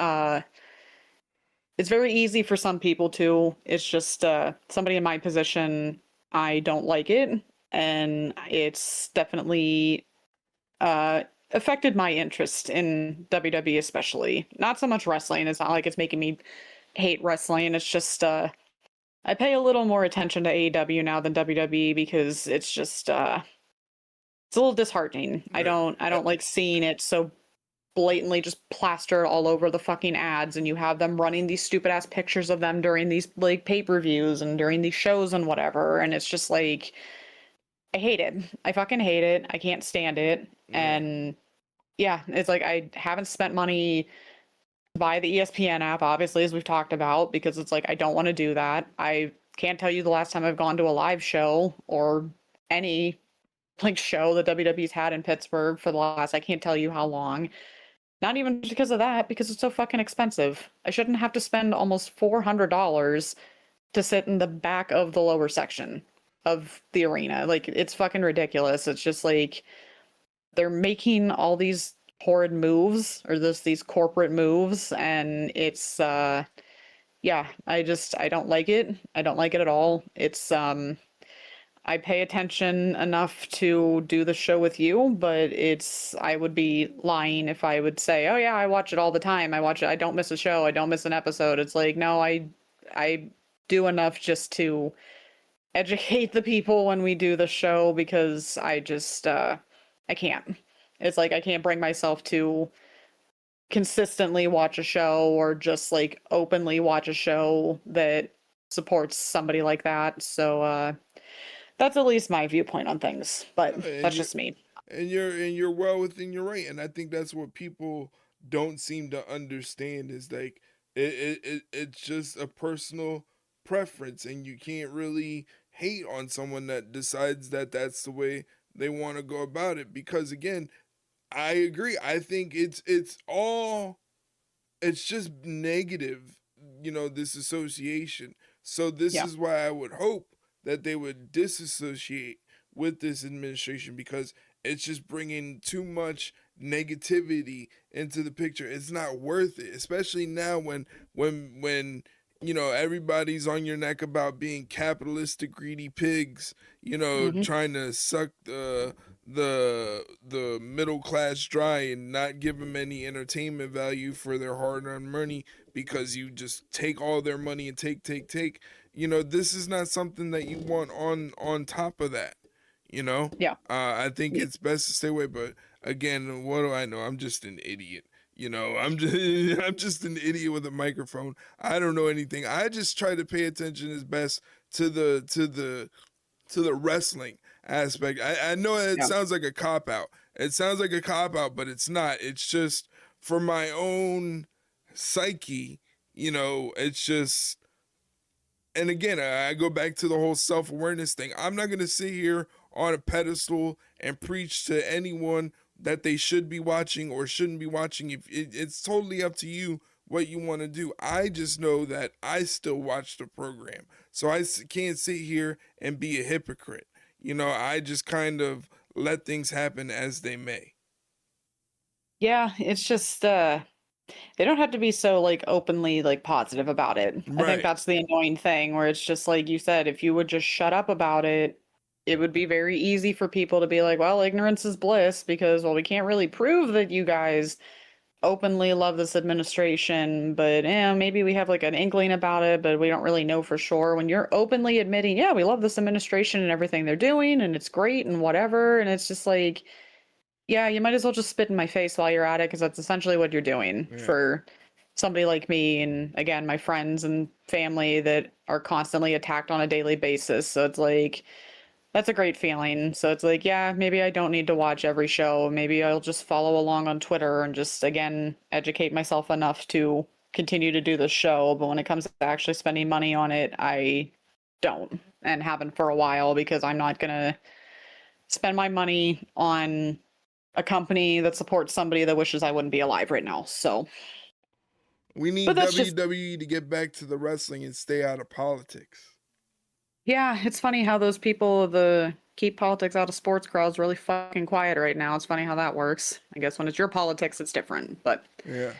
it's very easy for some people to. It's just somebody in my position, I don't like it. And it's definitely uh, affected my interest in WWE, especially. Not so much wrestling. It's not like it's making me hate wrestling. It's just I pay a little more attention to AEW now than WWE because it's just it's a little disheartening. Right. I don't like seeing it so blatantly just plastered all over the fucking ads, and you have them running these stupid ass pictures of them during these like pay-per-views and during these shows and whatever, and it's just like I hate it. I fucking hate it. I can't stand it. Yeah. And yeah, it's like I haven't spent money to buy the ESPN app, obviously, as we've talked about, because it's like I don't want to do that. I can't tell you the last time I've gone to a live show or any like show that WWE's had in Pittsburgh for the last I can't tell you how long. Not even because of that, because it's so fucking expensive. I shouldn't have to spend almost $400 to sit in the back of the lower section of the arena. Like it's fucking ridiculous. It's just like they're making all these horrid moves or these corporate moves, and it's yeah, I don't like it. I don't like it at all. It's I pay attention enough to do the show with you, but it's I would be lying if I would say, "Oh yeah, I watch it all the time. I watch it. I don't miss a show. I don't miss an episode." It's like, no, I do enough just to educate the people when we do the show because I just I can't. It's like I can't bring myself to consistently watch a show or just like openly watch a show that supports somebody like that. So that's at least my viewpoint on things, but No, that's just me. and you're well within your right, and I think that's what people don't seem to understand is like it's just a personal preference, and you can't really hate on someone that decides that that's the way they want to go about it. Because again, I agree. I think it's just negative, this association. So this Yeah. is why I would hope that they would disassociate with this administration because it's just bringing too much negativity into the picture. It's not worth it, especially now when everybody's on your neck about being capitalistic greedy pigs, Hmm. trying to suck the middle class dry and not give them any entertainment value for their hard-earned money because you just take all their money and take. This is not something that you want on top of that. you know Yeah. I think it's best to stay away, but again, what do I know? I'm just an idiot. I'm just I'm just an idiot with a microphone. I don't know anything. I just try to pay attention as best to the wrestling aspect. I know it Yeah. sounds like a cop out. It sounds like a cop out, but it's not. It's just for my own psyche. It's just. And again, I go back to the whole self awareness thing. I'm not going to sit here on a pedestal and preach to anyone that they should be watching or shouldn't be watching. If it's totally up to you what you want to do. I just know that I still watch the program, so can't sit here and be a hypocrite. I just kind of let things happen as they may. Yeah, it's just they don't have to be so like openly like positive about it. I think Right. that's the annoying thing where it's just like you said, if you would just shut up about it, it would be very easy for people to be like, well, ignorance is bliss because well, we can't really prove that you guys openly love this administration, but maybe we have like an inkling about it, but we don't really know for sure. When you're openly admitting, yeah, we love this administration and everything they're doing and it's great and whatever, and it's just like yeah, you might as well just spit in my face while you're at it because that's essentially what you're doing Yeah. for somebody like me and again, my friends and family that are constantly attacked on a daily basis. So it's like that's a great feeling. So it's like, yeah, maybe I don't need to watch every show. Maybe I'll just follow along on Twitter and just again educate myself enough to continue to do the show. But when it comes to actually spending money on it, I don't. and have been for a while, because I'm not gonna spend my money on a company that supports somebody that wishes I wouldn't be alive right now. So, We but need that's just, WWE to get back to the wrestling and stay out of politics. yeah, it's funny how those people, the keep politics out of sports crowds, really fucking quiet right now. It's funny how that works. I guess when it's your politics, it's different, but Yeah.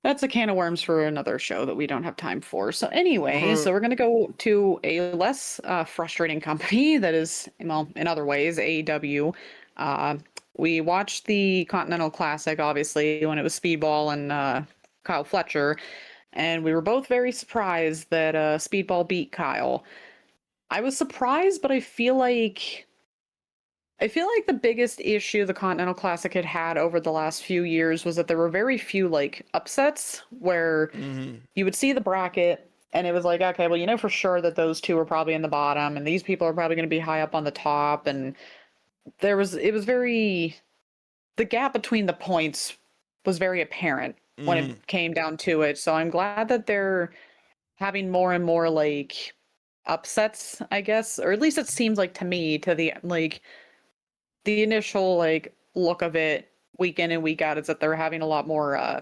that's a can of worms for another show that we don't have time for. So anyway, so we're going to go to a less frustrating company that is, well, in other ways, AEW. Uh, we watched the Continental Classic, obviously, when it was Speedball and Kyle Fletcher, and we were both very surprised that Speedball beat Kyle. I was surprised, but I feel like the biggest issue the Continental Classic had had over the last few years was that there were very few like upsets where Mm-hmm. you would see the bracket and it was like, okay, well, you know for sure that those two are probably in the bottom and these people are probably going to be high up on the top. And it was very, the gap between the points was very apparent when Mm-hmm. it came down to it. So I'm glad that they're having more and more like upsets, I guess, or at least it seems like to me, to the like the initial like look of it week in and week out is that they're having a lot more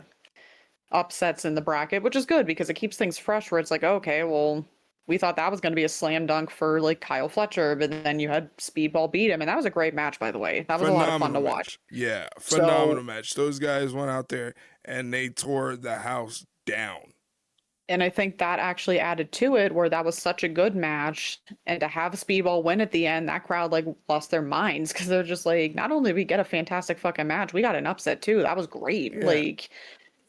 upsets in the bracket, which is good because it keeps things fresh where it's like, okay, well, we thought that was going to be a slam dunk for like Kyle Fletcher, but then you had Speedball beat him, and that was a great match, by the way. That was a lot of fun Phenomenal to watch. match. Yeah, So, phenomenal match. Those guys went out there and they tore the house down. and I think that actually added to it where that was such a good match, and to have Speedball win at the end, that crowd like lost their minds because they're just like, not only did we get a fantastic fucking match, we got an upset too. That was great. Yeah. Like,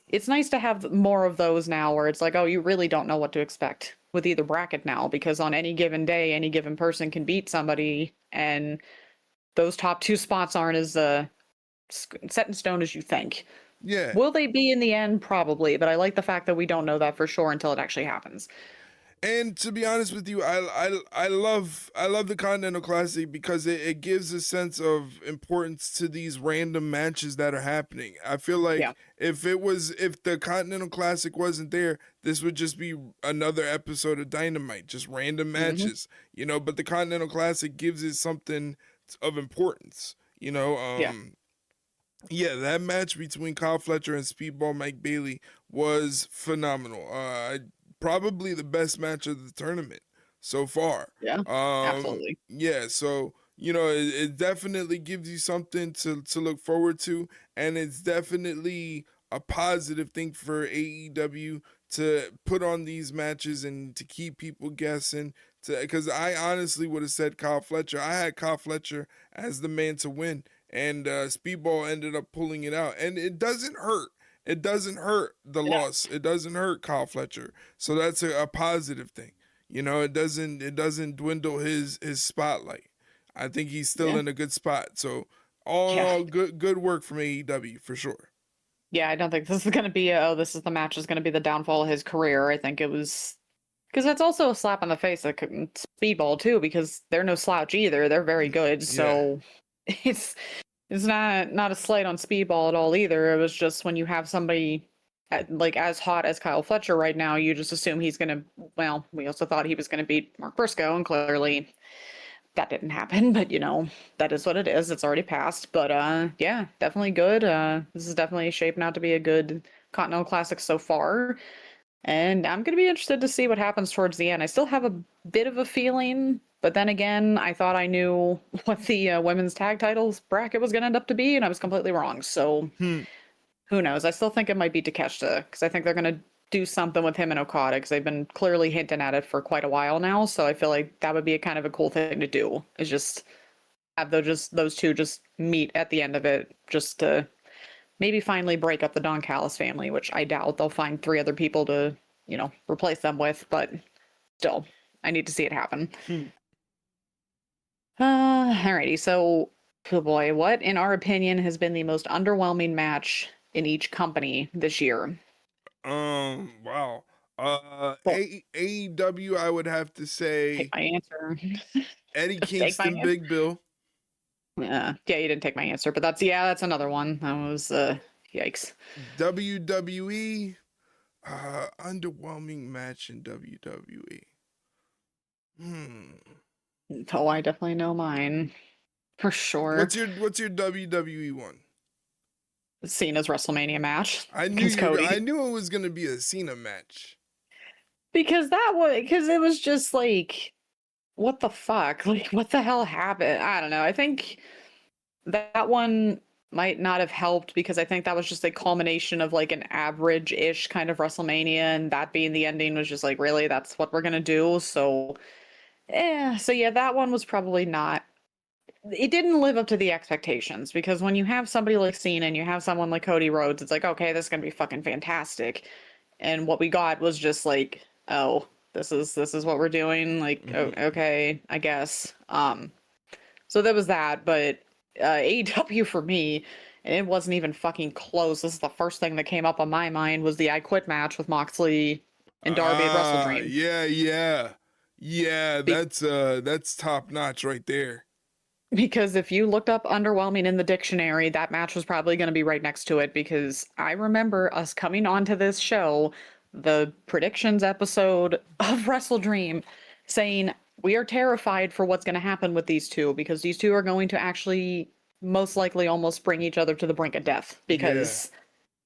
it's nice to have more of those now where it's like, oh, you really don't know what to expect with either bracket now because on any given day, any given person can beat somebody, and those top two spots aren't as set in stone as you think. Yeah. Will they be in the end? Probably, but I like the fact that we don't know that for sure until it actually happens. And to be honest with you, I love the Continental Classic because it gives a sense of importance to these random matches that are happening. I feel Yeah. like if the Continental Classic wasn't there, this would just be another episode of Dynamite, just random Hmm. matches, But the Continental Classic gives it something of importance, Yeah. Yeah, that match between Kyle Fletcher and Speedball Mike Bailey was phenomenal. Probably the best match of the tournament so far. Yeah. Absolutely. Yeah, so it definitely gives you something to look forward to, and it's definitely a positive thing for AEW to put on these matches and to keep people guessing. Because I honestly would have said Kyle Fletcher. I had Kyle Fletcher as the man to win, and Speedball ended up pulling it out, and it doesn't hurt. It doesn't hurt the Yeah. loss. It doesn't hurt Kyle Fletcher. So that's a positive thing. It doesn't dwindle his spotlight. I think he's still Yeah. in a good spot. So all in Yeah. all, good work from AEW for sure. Yeah. I don't think this is going to be, oh, this is the match is going to be the downfall of his career. I think it was, because that's also a slap in the face of Speedball too, because they're no slouch either. They're very good. Yeah. So it's it's not a slight on Speedball at all either. It was just when you have somebody like as hot as Kyle Fletcher right now, you just assume he's gonna. Well, we also thought he was gonna beat Mark Briscoe, and clearly that didn't happen. But that is what it is. It's already passed. But yeah, definitely good. This is definitely shaping out to be a good Continental Classic so far. And I'm going to be interested to see what happens towards the end. I still have a bit of a feeling, but then again, I thought I knew what the women's tag titles bracket was going to end up to be, and I was completely wrong. So Hmm. who knows? I still think it might be Takeshita because I think they're going to do something with him and Okada because they've been clearly hinting at it for quite a while now. So I feel like that would be a kind of a cool thing to do. Is just have those two just meet at the end of it, just to maybe finally break up the Don Callis family, which I doubt they'll find three other people to, replace them with, but still, I need to see it happen. Hmm. Alrighty, so, oh boy, what, in our opinion, has been the most underwhelming match in each company this year? Wow. Well, AEW, I would have to take say my answer. Eddie Just take my Kingston, answer. Big Bill. Yeah, you didn't take my answer, but that's another one. That was, yikes. WWE, underwhelming match in WWE. Hmm. Oh, I definitely know mine for sure. What's your WWE one? Cena's WrestleMania match I knew against I Cody. knew it was gonna be a Cena match. Because it was just like, what the fuck? Like, what the hell happened? I don't know. I think that one might not have helped because I think that was just a culmination of like an average-ish kind of WrestleMania, and that being the ending was just like, really, that's what we're gonna do. So, so yeah, that one was probably not. It didn't live up to the expectations because when you have somebody like Cena and you have someone like Cody Rhodes, it's like, okay, this is gonna be fucking fantastic. And what we got was just like, oh, this is what we're doing. Like, oh, Mhm. okay, I guess. So there was that, but AEW for me, and it wasn't even fucking close. This is the first thing that came up on my mind was the I Quit match with Moxley and Darby at Wrestle Ah, Dream. yeah, yeah. Yeah, Be- that's top notch right there. because if you looked up underwhelming in the dictionary, that match was probably going to be right next to it because I remember us coming onto this show, the predictions episode of Wrestle Dream, saying we are terrified for what's going to happen with these two because these two are going to actually most likely almost bring each other to the brink of death Yeah. because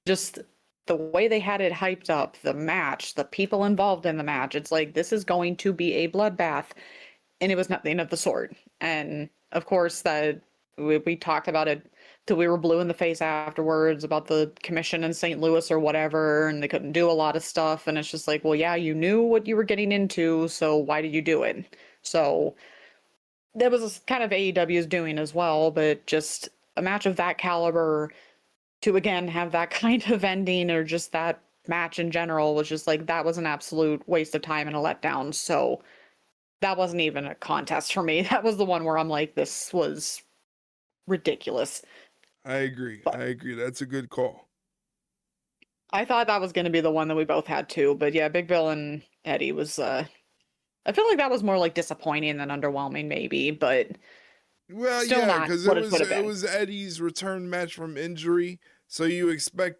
just the way they had it hyped up, the match, the people involved in the match, it's like this is going to be a bloodbath, and it was nothing of the sort. And of course, that we talked about it till we were blue in the face afterwards about the commission in St. Louis or whatever, and they couldn't do a lot of stuff. And it's just like, well, yeah, you knew what you were getting into, so why did you do it? So that was kind of AEW's doing as well, but just a match of that caliber to again have that kind of ending or just that match in general was just like that was an absolute waste of time and a letdown. So that wasn't even a contest for me. That was the one where I'm like, this was ridiculous. I agree. But I agree. That's a good call. I thought that was going to be the one that we both had too. But yeah, Big Bill and Eddie was. I feel like that was more like disappointing than underwhelming, maybe, but Well, still yeah, not because what it would have it been. was Eddie's return match from injury, so you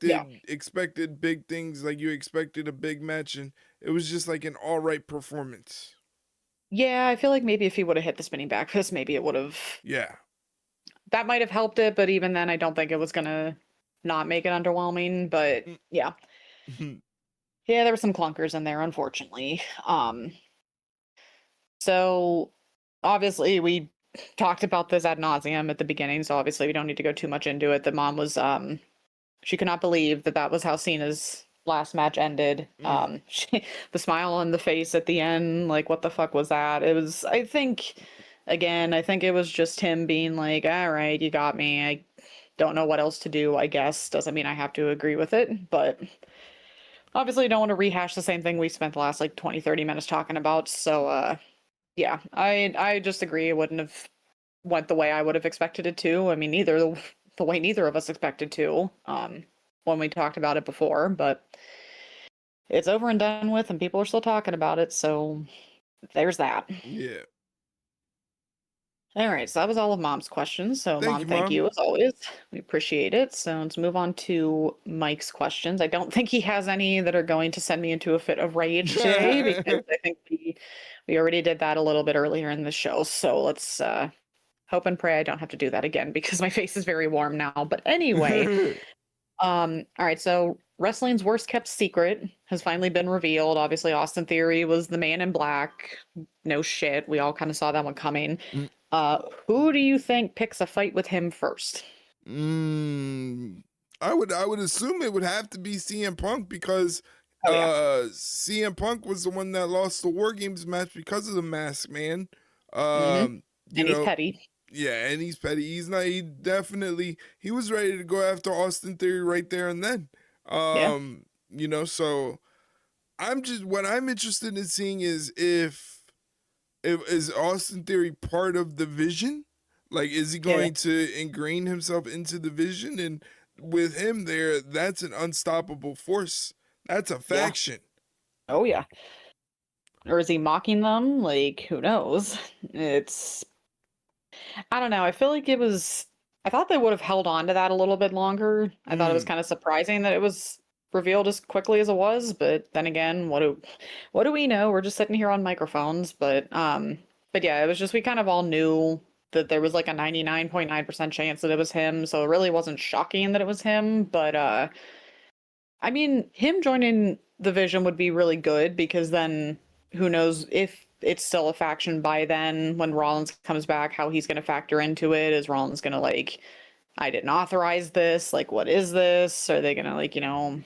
Yeah, expected big things, like you expected a big match, and it was just like an all right performance. yeah. I feel like maybe if he would have hit the spinning back fist, maybe it would have. Yeah. That might have helped it, but even then, I don't think it was gonna not make it underwhelming. But yeah, yeah, there were some clunkers in there, unfortunately. So obviously we talked about this ad nauseum at the beginning, so obviously we don't need to go too much into it. The mom was she could not believe that that was how Cena's last match ended. Mm. The smile on the face at the end, like what the fuck was that? It was I think again, I think it was just him being like, "All right, you got me. I don't know what else to do, I guess." Doesn't mean I have to agree with it, but obviously I don't want to rehash the same thing we spent the last like 20, 30 minutes talking about. So yeah, I just agree it wouldn't have went the way I would have expected it to. I mean, neither the way neither of us expected to, when we talked about it before, but it's over and done with and people are still talking about it, so there's that. Yeah. All right, so that was all of Mom's questions. So, Thank Mom, you, thank Mom. you as always. We appreciate it. So, let's move on to Mike's questions. I don't think he has any that are going to send me into a fit of rage today because I think we already did that a little bit earlier in the show. So, let's hope and pray I don't have to do that again because my face is very warm now. But anyway, all right, so wrestling's worst kept secret has finally been revealed. Obviously, Austin Theory was the man in black. No shit. We all kind of saw that one coming. Who do you think picks a fight with him first? mm, I would assume it would have to be CM Punk because Oh yeah. CM Punk was the one that lost the War Games match because of the mask man. Hmm. You And he's know, petty. yeah, and he's petty. He's not. He definitely he was ready to go after Austin Theory right there and then. Yeah. You know, so I'm just what I'm interested in seeing is if is Austin Theory part of the vision? Like, is he Yeah. going to ingrain himself into the vision? And with him there, that's an unstoppable force. That's a Yeah. faction. Oh yeah. Or is he mocking them? Like, who knows? It's I don't know. I feel like it was I thought they would have held on to that a little bit longer. I thought it was Mm, kind of surprising that it was revealed as quickly as it was, but then again, what do we know? We're just sitting here on microphones, but yeah, it was just we kind of all knew that there was like a 99.9% chance that it was him, so it really wasn't shocking that it was him, but I mean, him joining the Vision would be really good because then who knows if it's still a faction by then when Rollins comes back, how he's going to factor into it. Is Rollins going to like, I didn't authorize this? Like, what is this? Are they going to like, get all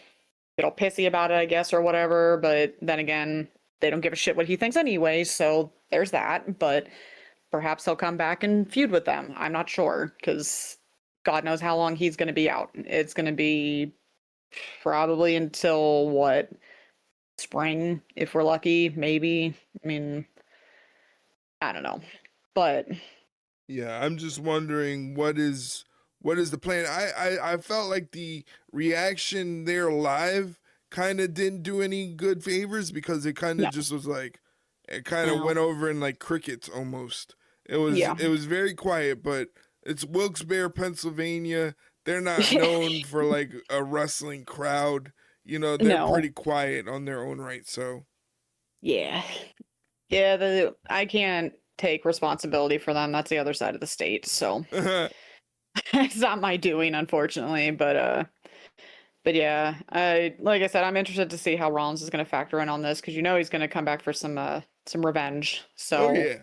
pissy about it, I guess, or whatever? But then again, they don't give a shit what he thinks anyway. So there's that. But perhaps he'll come back and feud with them. I'm not sure because God knows how long he's going to be out. It's going to be probably until what, spring, if we're lucky, maybe. I mean, I don't know. But Yeah, I'm just wondering what is the plan. I felt like the reaction there live kind of didn't do any good favors because it kind of no. just was like it kind of No. went over in like crickets almost. Yeah. It was very quiet, but it's Wilkes-Barre, Pennsylvania. They're not known for like a wrestling crowd. You know, they're No. pretty quiet on their own right, so Yeah. Yeah, I can't take responsibility for them. That's the other side of the state. So it's not my doing, unfortunately. But yeah, I like I said, I'm interested to see how Rollins is going to factor in on this because he's going to come back for some revenge. oh So yeah.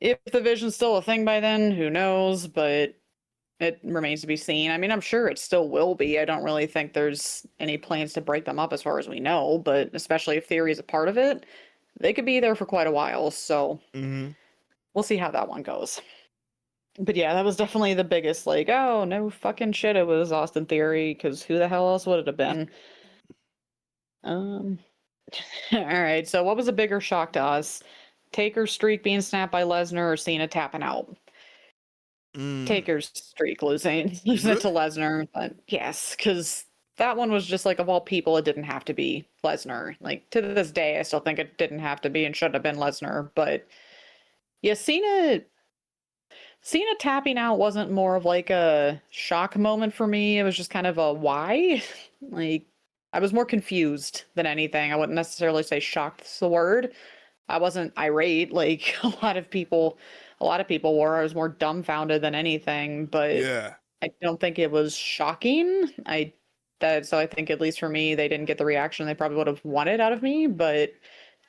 if the Vision's still a thing by then, who knows? But it remains to be seen. I mean, I'm sure it still will be. I don't really think there's any plans to break them up as far as we know, but especially if Theory is a part of it, they could be there for quite a while. So Mhm. we'll see how that one goes. But yeah, that was definitely the biggest, like, oh, no fucking shit, it was Austin Theory, because who the hell else would it have been? Um, all right, so what was a bigger shock to us? Taker's streak being snapped by Lesnar or Cena tapping out? Mm. Taker's streak losing it to Really? Lesnar, but yes, because that one was just like of all people, it didn't have to be Lesnar. Like to this day, I still think it didn't have to be and shouldn't have been Lesnar. But yeah, Cena tapping out wasn't more of like a shock moment for me. It was just kind of a why. Like I was more confused than anything. I wouldn't necessarily say shocked's the word. I wasn't irate like a lot of people were. I was more dumbfounded than anything, but Yeah. I don't think it was shocking. So I think at least for me, they didn't get the reaction they probably would have wanted out of me, but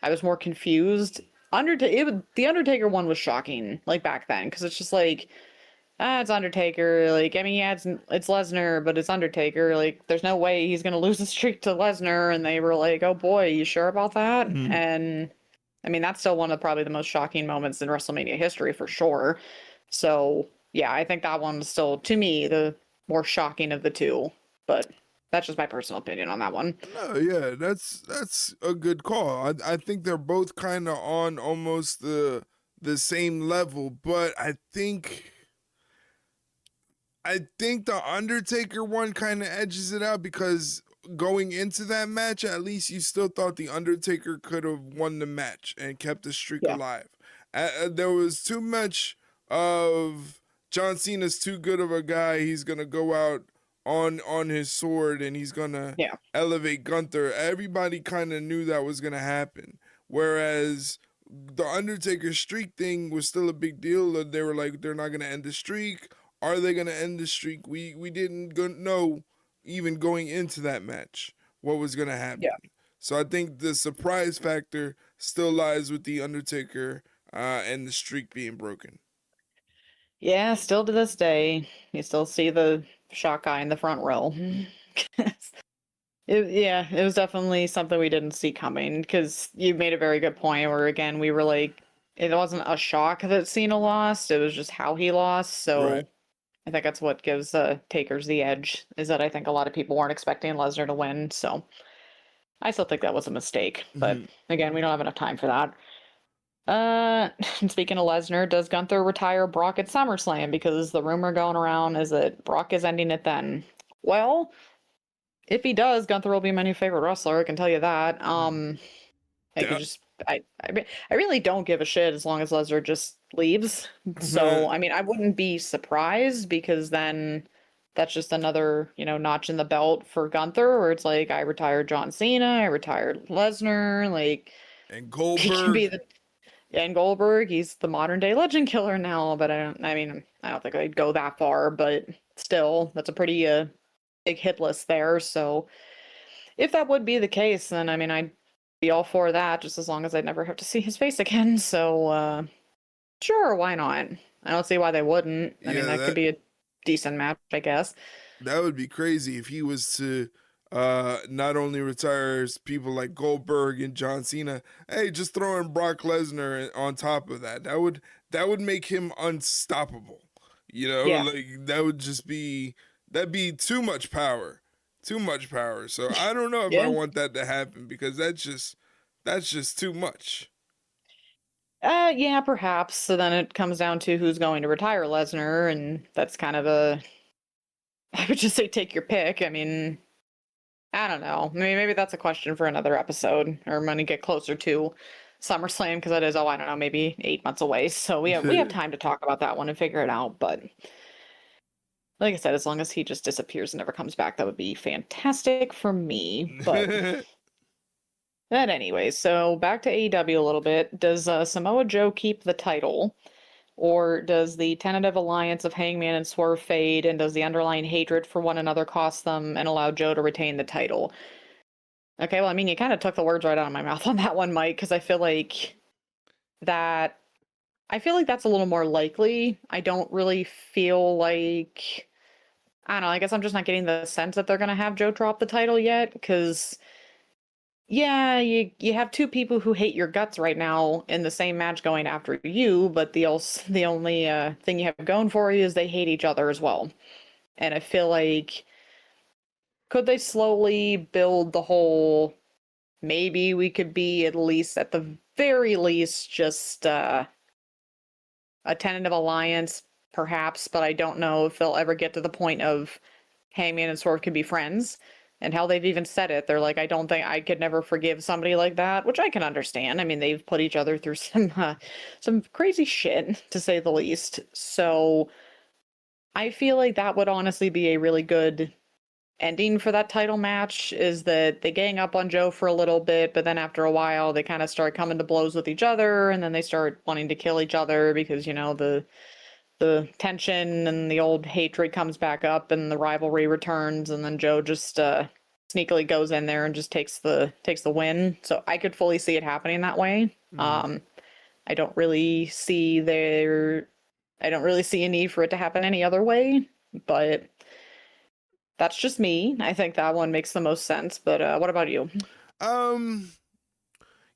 I was more confused. The Undertaker one was shocking, like back then, because it's just like, it's Undertaker. Like, I mean, yeah, it's Lesnar, but it's Undertaker. Like, there's no way he's gonna lose the streak to Lesnar. And they were like, oh boy, you sure about that? Mhm. And I mean, that's still one of probably the most shocking moments in WrestleMania history for sure. So yeah, I think that one was still, to me, the more shocking of the two. But that's just my personal opinion on that one. No, yeah, that's a good call. I think they're both kind of on almost the same level, but I think the Undertaker one kind of edges it out because going into that match, at least you still thought the Undertaker could have won the match and kept the streak Yeah. alive. There was too much of John Cena's too good of a guy. He's gonna go out on his sword and he's gonna Yeah. elevate Gunther. Everybody kind of knew that was gonna happen. Whereas the Undertaker streak thing was still a big deal. They were like, they're not gonna end the streak. Are they going to end the streak? We didn't know even going into that match what was going to happen. Yeah. So I think the surprise factor still lies with the Undertaker and the streak being broken. Yeah, still to this day, you still see the shock guy in the front row. Yeah, it was definitely something we didn't see coming because you made a very good point where again we were like it wasn't a shock that Cena lost, it was just how he lost. Right. So I think that's what gives Takers the edge, is that I think a lot of people weren't expecting Lesnar to win. So I still think that was a mistake. But Mm-hmm. again, we don't have enough time for that. Speaking of Lesnar, does Gunther retire Brock at SummerSlam? Because the rumor going around is that Brock is ending it then. Well, if he does, Gunther will be my new favorite wrestler. I can tell you that. I could Yeah. just, I really don't give a shit as long as Lesnar just leaves. So, I mean, I wouldn't be surprised because then that's just another, notch in the belt for Gunther, where it's like, I retired John Cena, I retired Lesnar, like, And he can be Goldberg. the, and Goldberg, he's the modern day legend killer now, but I don't think I'd go that far, but still, that's a pretty, big hit list there, so if that would be the case, then, I'd be all for that, just as long as I'd never have to see his face again, so, sure, why not? I don't see why they wouldn't. Yeah, That could be a decent match, I guess. that would be crazy if he was to not only retires people like Goldberg and John Cena, hey, just throw in Brock Lesnar on top of that. That would make him unstoppable. Yeah. Like that would just be that'd be too much power. Too much power. So I don't know if I Yeah. want that to happen because that's just too much. Yeah, perhaps. So then it comes down to who's going to retire Lesnar, and that's kind of I would just say take your pick. I don't know. Maybe that's a question for another episode, or when we get closer to SummerSlam, because that is, I don't know, maybe 8 months away. So we have time to talk about that one and figure it out. But like I said, as long as he just disappears and never comes back, that would be fantastic for me. But anyway, so back to AEW a little bit. Does Samoa Joe keep the title? Or does the tentative alliance of Hangman and Swerve fade? And does the underlying hatred for one another cost them and allow Joe to retain the title? Okay, well, you kind of took the words right out of my mouth on that one, Mike, because that. I feel like that's a little more likely. I don't really feel like. I don't know. I guess I'm just not getting the sense that they're going to have Joe drop the title yet, because yeah, you have two people who hate your guts right now in the same match going after you, but the only thing you have going for you is they hate each other as well. And I feel like could they slowly build the whole maybe we could be at least at the very least just a tentative alliance perhaps, but I don't know if they'll ever get to the point of Hangman and Swerve can be friends. And how they've even said it, they're like, I don't think I could never forgive somebody like that, which I can understand. They've put each other through some crazy shit, to say the least. So I feel like that would honestly be a really good ending for that title match. Is that they gang up on Joe for a little bit, but then after a while they kind of start coming to blows with each other, and then they start wanting to kill each other because the tension and the old hatred comes back up and the rivalry returns, and then Joe just sneakily goes in there and just takes the win. So I could fully see it happening that way. Mhm. I don't really see a need for it to happen any other way, but that's just me. I think that one makes the most sense. But what about you? Um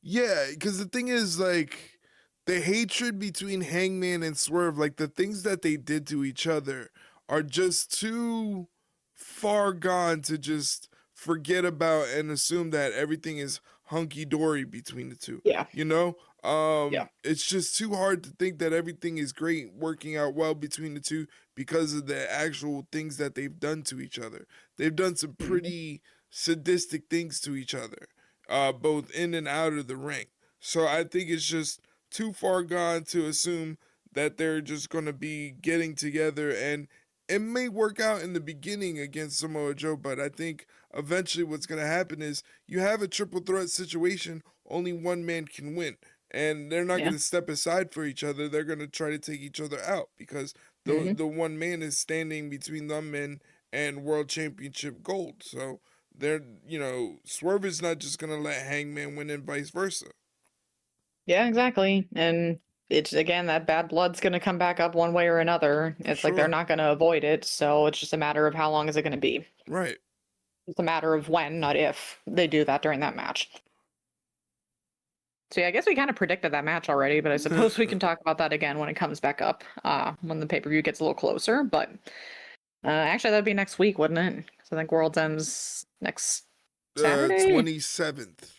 Yeah, because the thing is, like, the hatred between Hangman and Swerve, like, the things that they did to each other are just too far gone to just forget about and assume that everything is hunky dory between the two. Yeah. You know? Yeah. It's just too hard to think that everything is great working out well between the two because of the actual things that they've done to each other. They've done some Mhm. pretty sadistic things to each other, both in and out of the ring. So I think it's just too far gone to assume that they're just going to be getting together, and it may work out in the beginning against Samoa Joe, but I think eventually what's going to happen is you have a triple threat situation, only one man can win. And they're not Yeah. going to step aside for each other. They're going to try to take each other out because the Hmm. the one man is standing between them and world championship gold. So they're Swerve is not just gonna let Hangman win and vice versa. Yeah, exactly. And it's again that bad blood's going to come back up one way or another. For It's like they're sure. not going to avoid it, so it's just a matter of how long is it going to be. Right. It's a matter of when, not if, they do that during that match. So yeah, I guess we kind of predicted that match already, but I suppose we can talk about that again when it comes back up, when the pay-per-view gets a little closer. But actually, that'd be next week, wouldn't it? Because I think World's Ends next Saturday. 27th.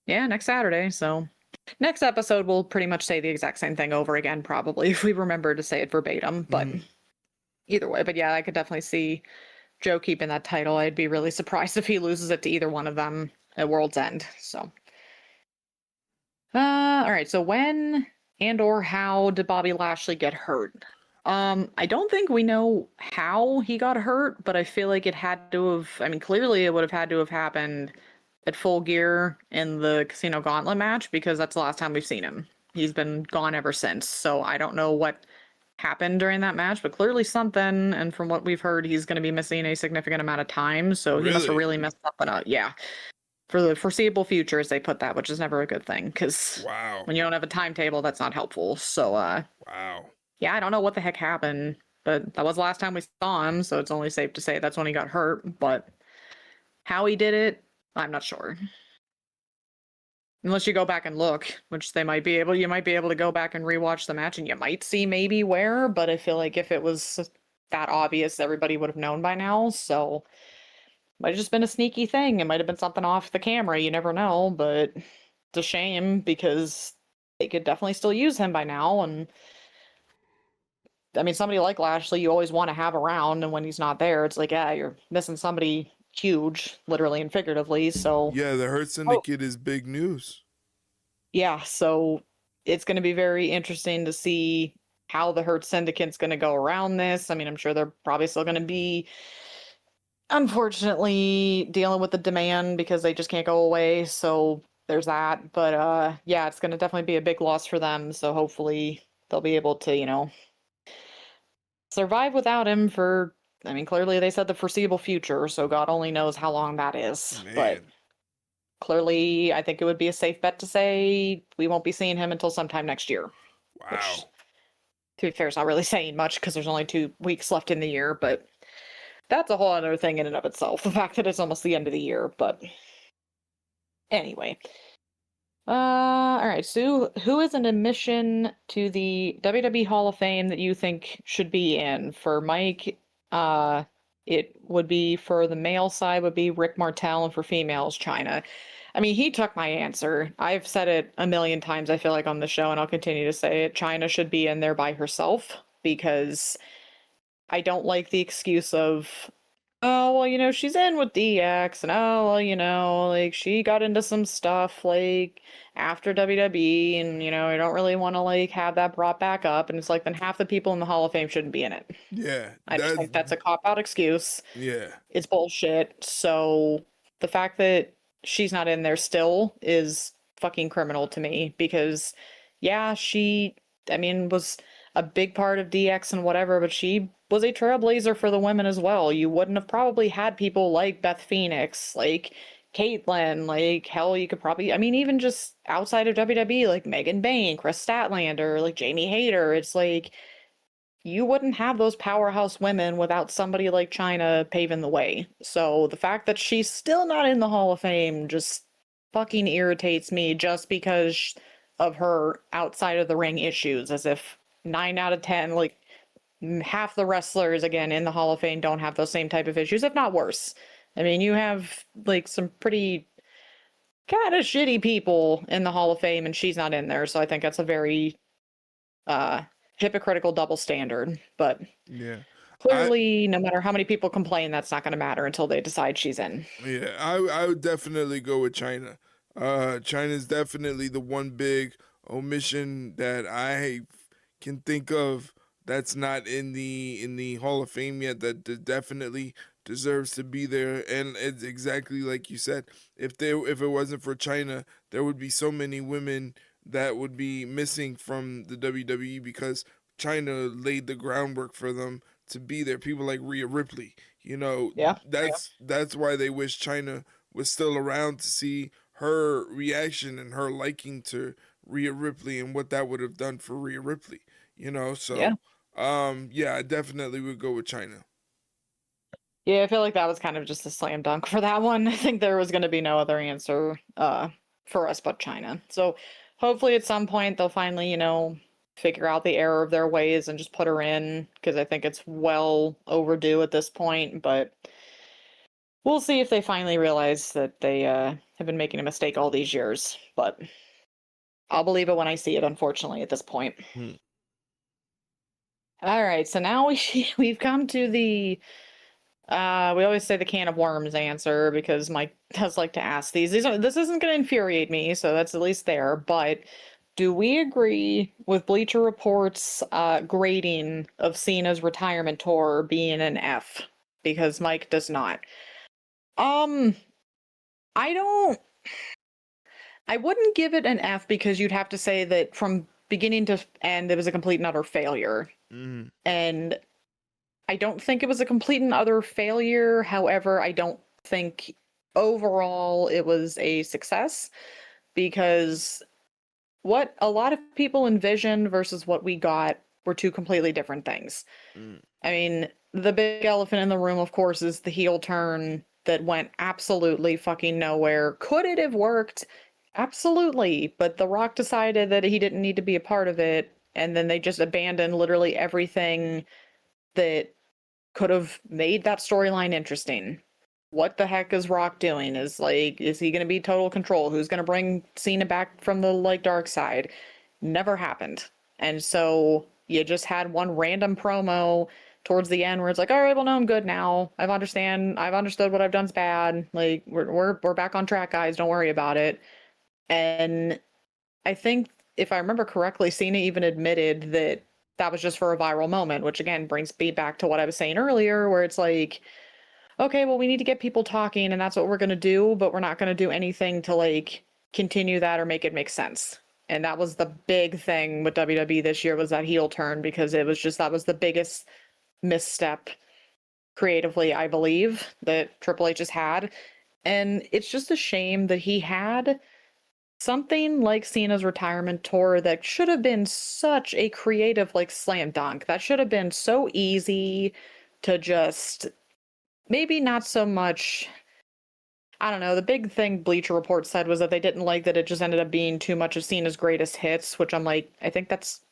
Yeah, next Saturday. So next episode, we'll pretty much say the exact same thing over again, probably, if we remember to say it verbatim. But Mhm. either way, but yeah, I could definitely see Joe keeping that title. I'd be really surprised if he loses it to either one of them at World's End. So, all right. So when and or how did Bobby Lashley get hurt? I don't think we know how he got hurt, but I feel like it had to have, I mean, clearly it would have had to have happened at Full Gear in the Casino Gauntlet match because that's the last time we've seen him. He's been gone ever since. So I don't know what happened during that match, but clearly something. And from what we've heard, he's going to be missing a significant amount of time. So he must have Really? really messed something up. Yeah. For the foreseeable future, as they put that, which is never a good thing because Wow. when you don't have a timetable, that's not helpful. So, Wow. yeah, I don't know what the heck happened, but that was the last time we saw him, so it's only safe to say that's when he got hurt. But how he did it, I'm not sure. Unless you go back and look, which they might be able, you might be able to go back and rewatch the match and you might see maybe where, but I feel like if it was that obvious, everybody would have known by now. So might have just been a sneaky thing. It might have been something off the camera. You never know, but it's a shame because they could definitely still use him by now. And I mean, somebody like Lashley, you always want to have around, and when he's not there, it's like, yeah, you're missing somebody huge, literally and figuratively. So, Yeah, the Hurt oh, Syndicate is big news. yeah, so it's going to be very interesting to see how the Hurt Syndicate's going to go around this. I mean, I'm sure they're probably still going to be, unfortunately, dealing with the demand because they just can't go away. So there's that. But yeah, it's going to definitely be a big loss for them. So hopefully they'll be able to, survive without him for, I mean, clearly they said the foreseeable future, so God only knows how long that is. But Man. clearly, I think it would be a safe bet to say we won't be seeing him until sometime next year, which, Wow. to be fair, is not really saying much because there's only 2 weeks left in the year, but that's a whole other thing in and of itself. The fact that it's almost the end of the year, but anyway. All right, Sue, who is an admission to the WWE Hall of Fame that you think should be in? For Mike, uh, it would be for the male side would be Rick Martel, and for females, China. I mean, he took my answer. I've said it a million times, I feel like, on the show, and I'll continue to say it. China should be in there by herself because I don't like the excuse of, oh, well, she's in with DX, and oh, well, like she got into some stuff like after WWE, and I don't really want to like have that brought back up. And it's like, then half the people in the Hall of Fame shouldn't be in it. Yeah, I just think that's a cop-out excuse. yeah. It's bullshit. So the fact that she's not in there still is fucking criminal to me because, yeah, she, I mean, was a big part of DX and whatever, but she was a trailblazer for the women as well. You wouldn't have probably had people like Beth Phoenix, like Caitlyn, like hell, you could probably, I mean, even just outside of WWE, like Megan Bayne, Chris Statlander, like Jamie Hayter. It's like, you wouldn't have those powerhouse women without somebody like China paving the way. So the fact that she's still not in the Hall of Fame just fucking irritates me just because of her outside of the ring issues, as if 9 out of 10, like half the wrestlers again in the Hall of Fame don't have those same type of issues, if not worse. I mean, you have like some pretty kind of shitty people in the Hall of Fame and she's not in there. So I think that's a very hypocritical double standard. But Yeah. I clearly, no matter how many people complain, that's not going to matter until they decide she's in. Yeah, I would definitely go with China. China's definitely the one big omission that I can think of that's not in the Hall of Fame yet that definitely deserves to be there. And it's exactly like you said. If it wasn't for China, there would be so many women that would be missing from the WWE because China laid the groundwork for them to be there. People like Rhea Ripley, Yeah. that's why they wish China was still around to see her reaction and her liking to Rhea Ripley and what that would have done for Rhea Ripley. Yeah. So yeah, I definitely would go with China. Yeah, I feel like that was kind of just a slam dunk for that one. I think there was going to be no other answer for us but China. So hopefully at some point they'll finally, figure out the error of their ways and just put her in because I think it's well overdue at this point. But we'll see if they finally realize that they have been making a mistake all these years. But I'll believe it when I see it, unfortunately, at this point. Hmm. All right, so now we've come to the we always say the can of worms answer because Mike does like to ask these. This isn't going to infuriate me, so that's at least there. But Do we agree with Bleacher Report's grading of Cena's retirement tour being an F? Because Mike does not. Um, I don't. I wouldn't give it an F because you'd have to say that from beginning to end, it was a complete and utter failure. Mm. And I don't think it was a complete and utter failure. However, I don't think overall it was a success because what a lot of people envisioned versus what we got were two completely different things. Mm. I mean, the big elephant in the room, of course, is the heel turn that went absolutely fucking nowhere. Could it have worked? Absolutely. But The Rock decided that he didn't need to be a part of it. And then they just abandoned literally everything that could have made that storyline interesting. What the heck is Rock doing? Is he going to be total control? Who's going to bring Cena back from the dark side? Never happened. And so you just had one random promo towards the end where it's like, all right, well, no, I'm good now. I've understood what I've done's bad. Like we're back on track, guys. Don't worry about it. And I think if I remember correctly, Cena even admitted that that was just for a viral moment, which again brings me back to what I was saying earlier, where it's like, okay, well, we need to get people talking, and that's what we're gonna do, but we're not gonna do anything to continue that or make it make sense. And that was the big thing with WWE this year was that heel turn because it was just that was the biggest misstep creatively, I believe, that Triple H has had. And it's just a shame that he had something like Cena's retirement tour that should have been such a creative slam dunk. That should have been so easy to just maybe not so much. I don't know. The big thing Bleacher Report said was that they didn't like that it just ended up being too much of Cena's greatest hits, which I'm like, I think that's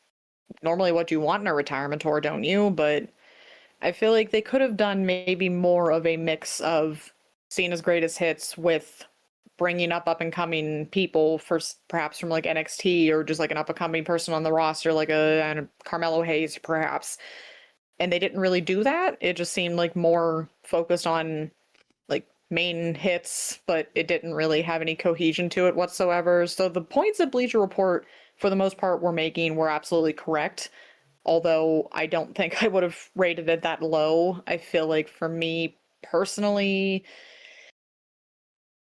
normally what you want in a retirement tour, don't you? But I feel like they could have done maybe more of a mix of Cena's greatest hits with bringing up and coming people for perhaps from NXT or just an up and coming person on the roster, like a Carmelo Hayes, perhaps. And they didn't really do that. It just seemed more focused on main hits, but it didn't really have any cohesion to it whatsoever. So the points that Bleacher Report, for the most part, were making were absolutely correct. Although I don't think I would have rated it that low. I feel like for me personally,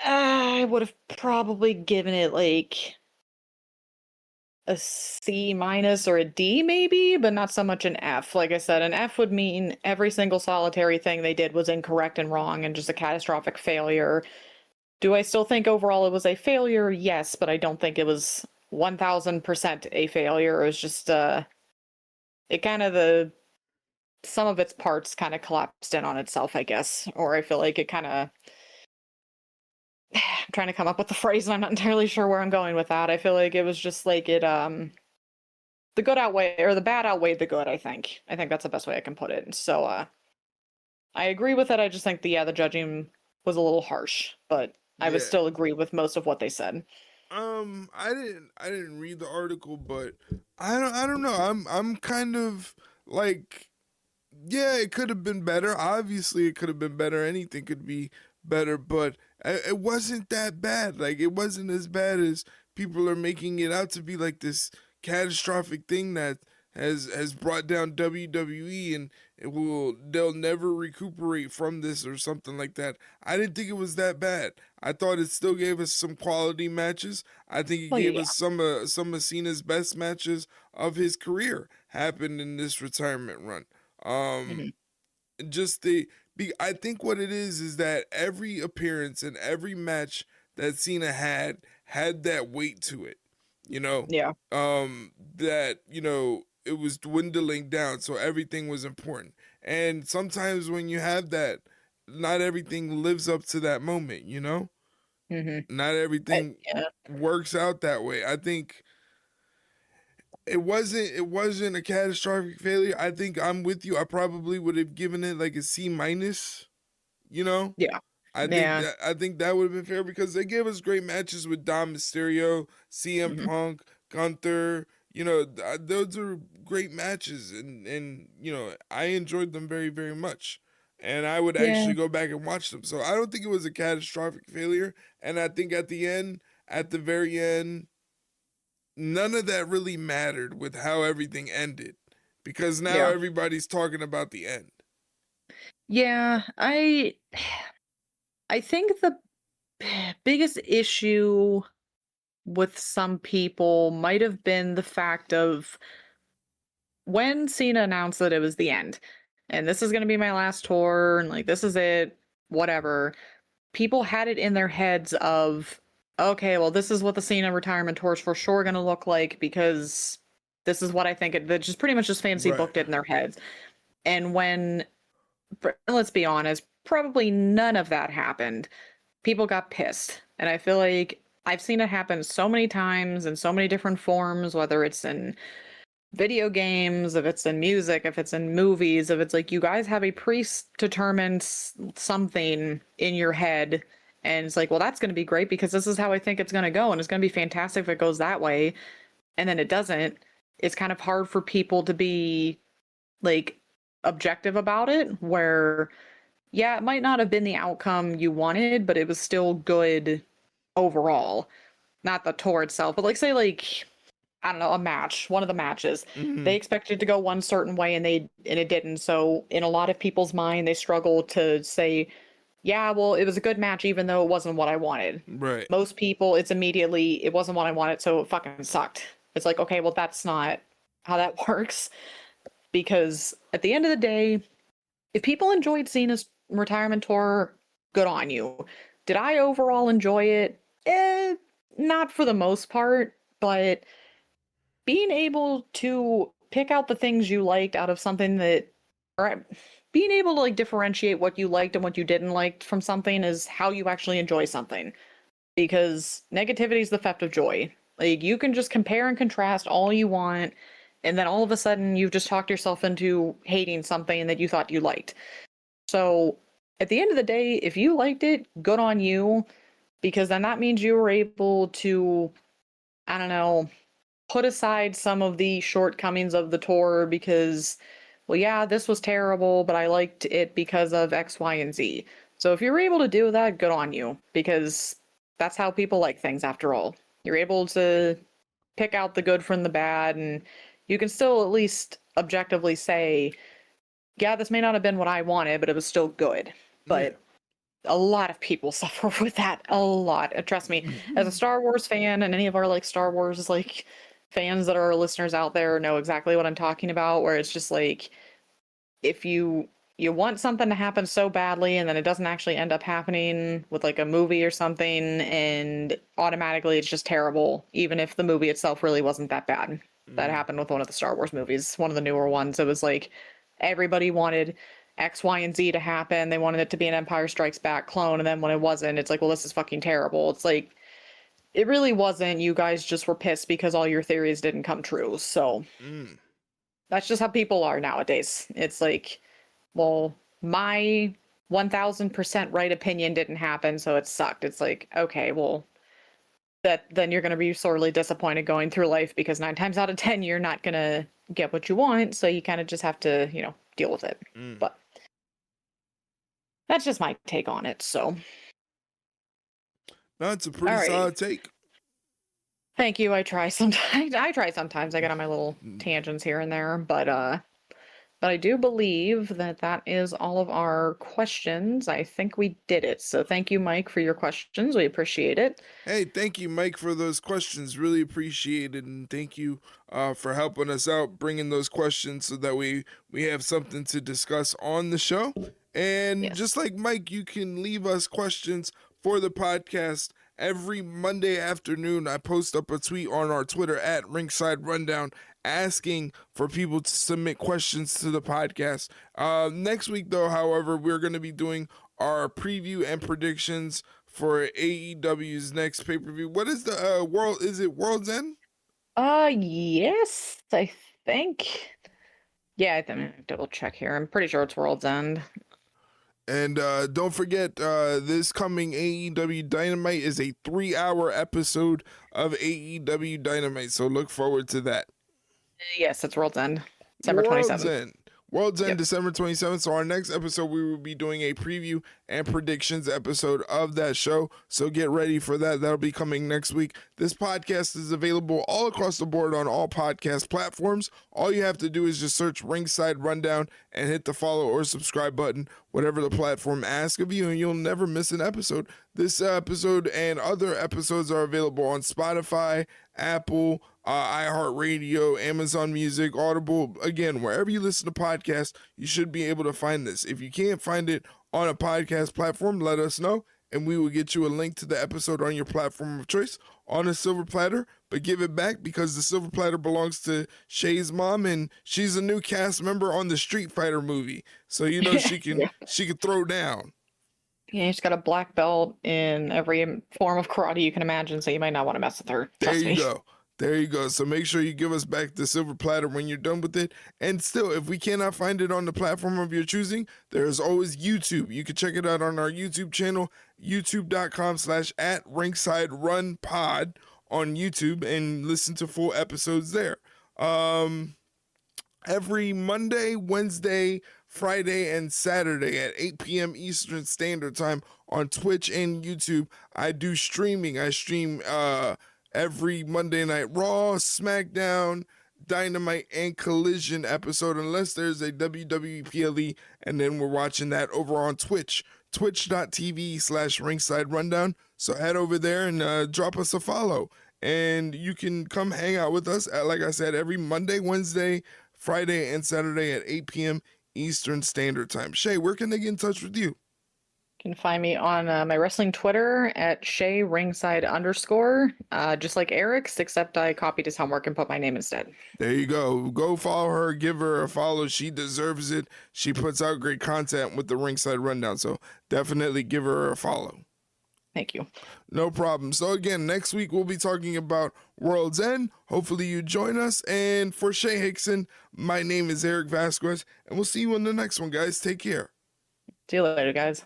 I would have probably given it a C minus or a D maybe, but not so much an F. Like I said, an F would mean every single solitary thing they did was incorrect and wrong and just a catastrophic failure. Do I still think overall it was a failure? Yes, but I don't think it was 1000% a failure. It was just it kind of the some of its parts kind of collapsed in on itself, I guess. Or I feel like it kind of I'm trying to come up with the phrase and I'm not entirely sure where I'm going with that. I feel like it was just the good outweigh or the bad outweighed the good, I think. I think that's the best way I can put it. So I agree with it. I just think the judging was a little harsh, but I would Yeah. still agree with most of what they said. I didn't read the article, but I don't know. I'm kind of like, yeah, it could have been better. Obviously, it could have been better. Anything could be better, but it wasn't that bad. Like, it wasn't as bad as people are making it out to be, like this catastrophic thing that has brought down WWE, and they'll never recuperate from this or something like that. I didn't think it was that bad. I thought it still gave us some quality matches. I think it Well, gave yeah. us some of Cena's best matches of his career happened in this retirement run. Um, Mhm. just I think what it is that every appearance and every match that Cena had that weight to it, you know, Yeah. that it was dwindling down, so everything was important. And sometimes when you have that, not everything lives up to that moment, Mhm. not everything Yeah. works out that way. I think it wasn't a catastrophic failure. I think I'm with you. I probably would have given it like a C minus, you know? Yeah. I think Yeah. that would have been fair because they gave us great matches with Dom Mysterio, CM Mhm. Punk, Gunther. Those are great matches, and I enjoyed them very very much, and I would Yeah. actually go back and watch them. So I don't think it was a catastrophic failure, and I think at the very end, none of that really mattered with how everything ended, because now Yeah. everybody's talking about the end. Yeah, I think the biggest issue with some people might have been the fact of when Cena announced that it was the end, and this is gonna be my last tour, and, like, this is it, whatever. People had it in their heads of, "Okay, well, this is what the Cena retirement tour is for sure gonna look like because this is what I think it," they just pretty much just fancy Right. booked it in their heads. And when, let's be honest, probably none of that happened. People got pissed. And I feel like I've seen it happen so many times in so many different forms, whether it's in video games, if it's in music, if it's in movies, if it's like you guys have a predetermined something in your head. And it's like, well, that's going to be great because this is how I think it's going to go. And it's going to be fantastic if it goes that way. And then it doesn't. It's kind of hard for people to be like objective about it, where, yeah, it might not have been the outcome you wanted, but it was still good overall. Not the tour itself, but like, say, like, I don't know, a match, one of the matches. Mm-hmm. They expected to go one certain way and it didn't. So in a lot of people's mind, they struggle to say, yeah, well, it was a good match even though it wasn't what I wanted. Right. Most people, it's immediately, it wasn't what I wanted, so it fucking sucked. It's like, okay, well, that's not how that works. Because at the end of the day, if people enjoyed Cena's retirement tour, good on you. Did I overall enjoy it? Not for the most part, but being able to pick out the things you liked out of something that, or being able to like differentiate what you liked and what you didn't like from something is how you actually enjoy something. Because negativity is the theft of joy. Like, you can just compare and contrast all you want, and then all of a sudden you've just talked yourself into hating something that you thought you liked. So at the end of the day, if you liked it, good on you, because then that means you were able to, I don't know, put aside some of the shortcomings of the tour because, well, yeah, this was terrible, but I liked it because of X, Y, and Z. So if you're able to do that, good on you, because that's how people like things after all. You're able to pick out the good from the bad, and you can still at least objectively say, yeah, this may not have been what I wanted, but it was still good. Yeah. But a lot of people suffer with that. A lot. Trust me. As a Star Wars fan, and any of our like Star Wars like fans that are listeners out there know exactly what I'm talking about, where it's just like, if you want something to happen so badly and then it doesn't actually end up happening with like a movie or something, and automatically it's just terrible, even if the movie itself really wasn't that bad. That Mm. happened with one of the Star Wars movies, one of the newer ones. It was like everybody wanted X, Y, and Z to happen. They wanted it to be an Empire Strikes Back clone, and then when it wasn't, it's like, well, this is fucking terrible. It's like, it really wasn't. You guys just were pissed because all your theories didn't come true. So Mm. that's just how people are nowadays. It's like, well, my 1000% right opinion didn't happen, so it sucked. It's like, okay, well, that then you're going to be sorely disappointed going through life because 9 times out of 10 you're not going to get what you want, so you kind of just have to, deal with it. Mm. But that's just my take on it. So, No, it's a all pretty right. solid take. Thank you. I try sometimes. I try sometimes. I get on my little tangents here and there, but I do believe that that is all of our questions. I think we did it. So thank you, Mike, for your questions. We appreciate it. Hey, thank you, Mike, for those questions. Really appreciate it, and thank you for helping us out, bringing those questions so that we have something to discuss on the show. And Yes. just like Mike, you can leave us questions for the podcast every Monday afternoon. I post up a tweet on our Twitter at Ringside Rundown asking for people to submit questions to the podcast. Next week, though, however, we're going to be doing our preview and predictions for AEW's next pay-per-view. What is the world? Is it World's End? Yes, I think. Yeah, I'm gonna double check here. I'm pretty sure it's World's End. And don't forget, this coming AEW Dynamite is a 3-hour episode of AEW Dynamite, so look forward to that. Yes, it's World's End. December World's 27th. End. World's End, Yep. December 27th. So our next episode, we will be doing a preview and predictions episode of that show. So get ready for that. That'll be coming next week. This podcast is available all across the board on all podcast platforms. All you have to do is just search Ringside Rundown and hit the follow or subscribe button, whatever the platform asks of you, and you'll never miss an episode. This episode and other episodes are available on Spotify, Apple, iHeartRadio, Amazon Music, Audible. Again, wherever you listen to podcasts, you should be able to find this. If you can't find it on a podcast platform, let us know, and we will get you a link to the episode on your platform of choice on a silver platter. But give it back, because the silver platter belongs to Shay's mom, and she's a new cast member on the Street Fighter movie. So you know she can throw down. Yeah, she's got a black belt in every form of karate you can imagine, so you might not want to mess with her. There Trust you me. go. There you go. So make sure you give us back the silver platter when you're done with it. And still, if we cannot find it on the platform of your choosing, there is always YouTube. You can check it out on our YouTube channel, youtube.com/@ringsiderunpod on YouTube, and listen to full episodes there. Every Monday, Wednesday, Friday, and Saturday at 8 p.m. Eastern Standard Time on Twitch and YouTube, I do streaming. I stream every Monday Night Raw, SmackDown, Dynamite, and Collision episode, unless there's a WWE PLE, and then we're watching that over on Twitch, twitch.tv/ringside rundown. So head over there and drop us a follow, and you can come hang out with us, like I said, every Monday, Wednesday, Friday, and Saturday at 8 p.m. Eastern Standard Time. Shay, where can they get in touch with you? You can find me on my wrestling Twitter at @ShayRingside_, just like Eric's, except I copied his homework and put my name instead. There you go. Go follow her. Give her a follow. She deserves it. She puts out great content with the Ringside Rundown, so definitely give her a follow. Thank you. No problem. So again, next week we'll be talking about World's End. Hopefully you join us. And for Shay Hickson, my name is Erik Vasquez, and we'll see you in the next one, guys. Take care. See you later, guys.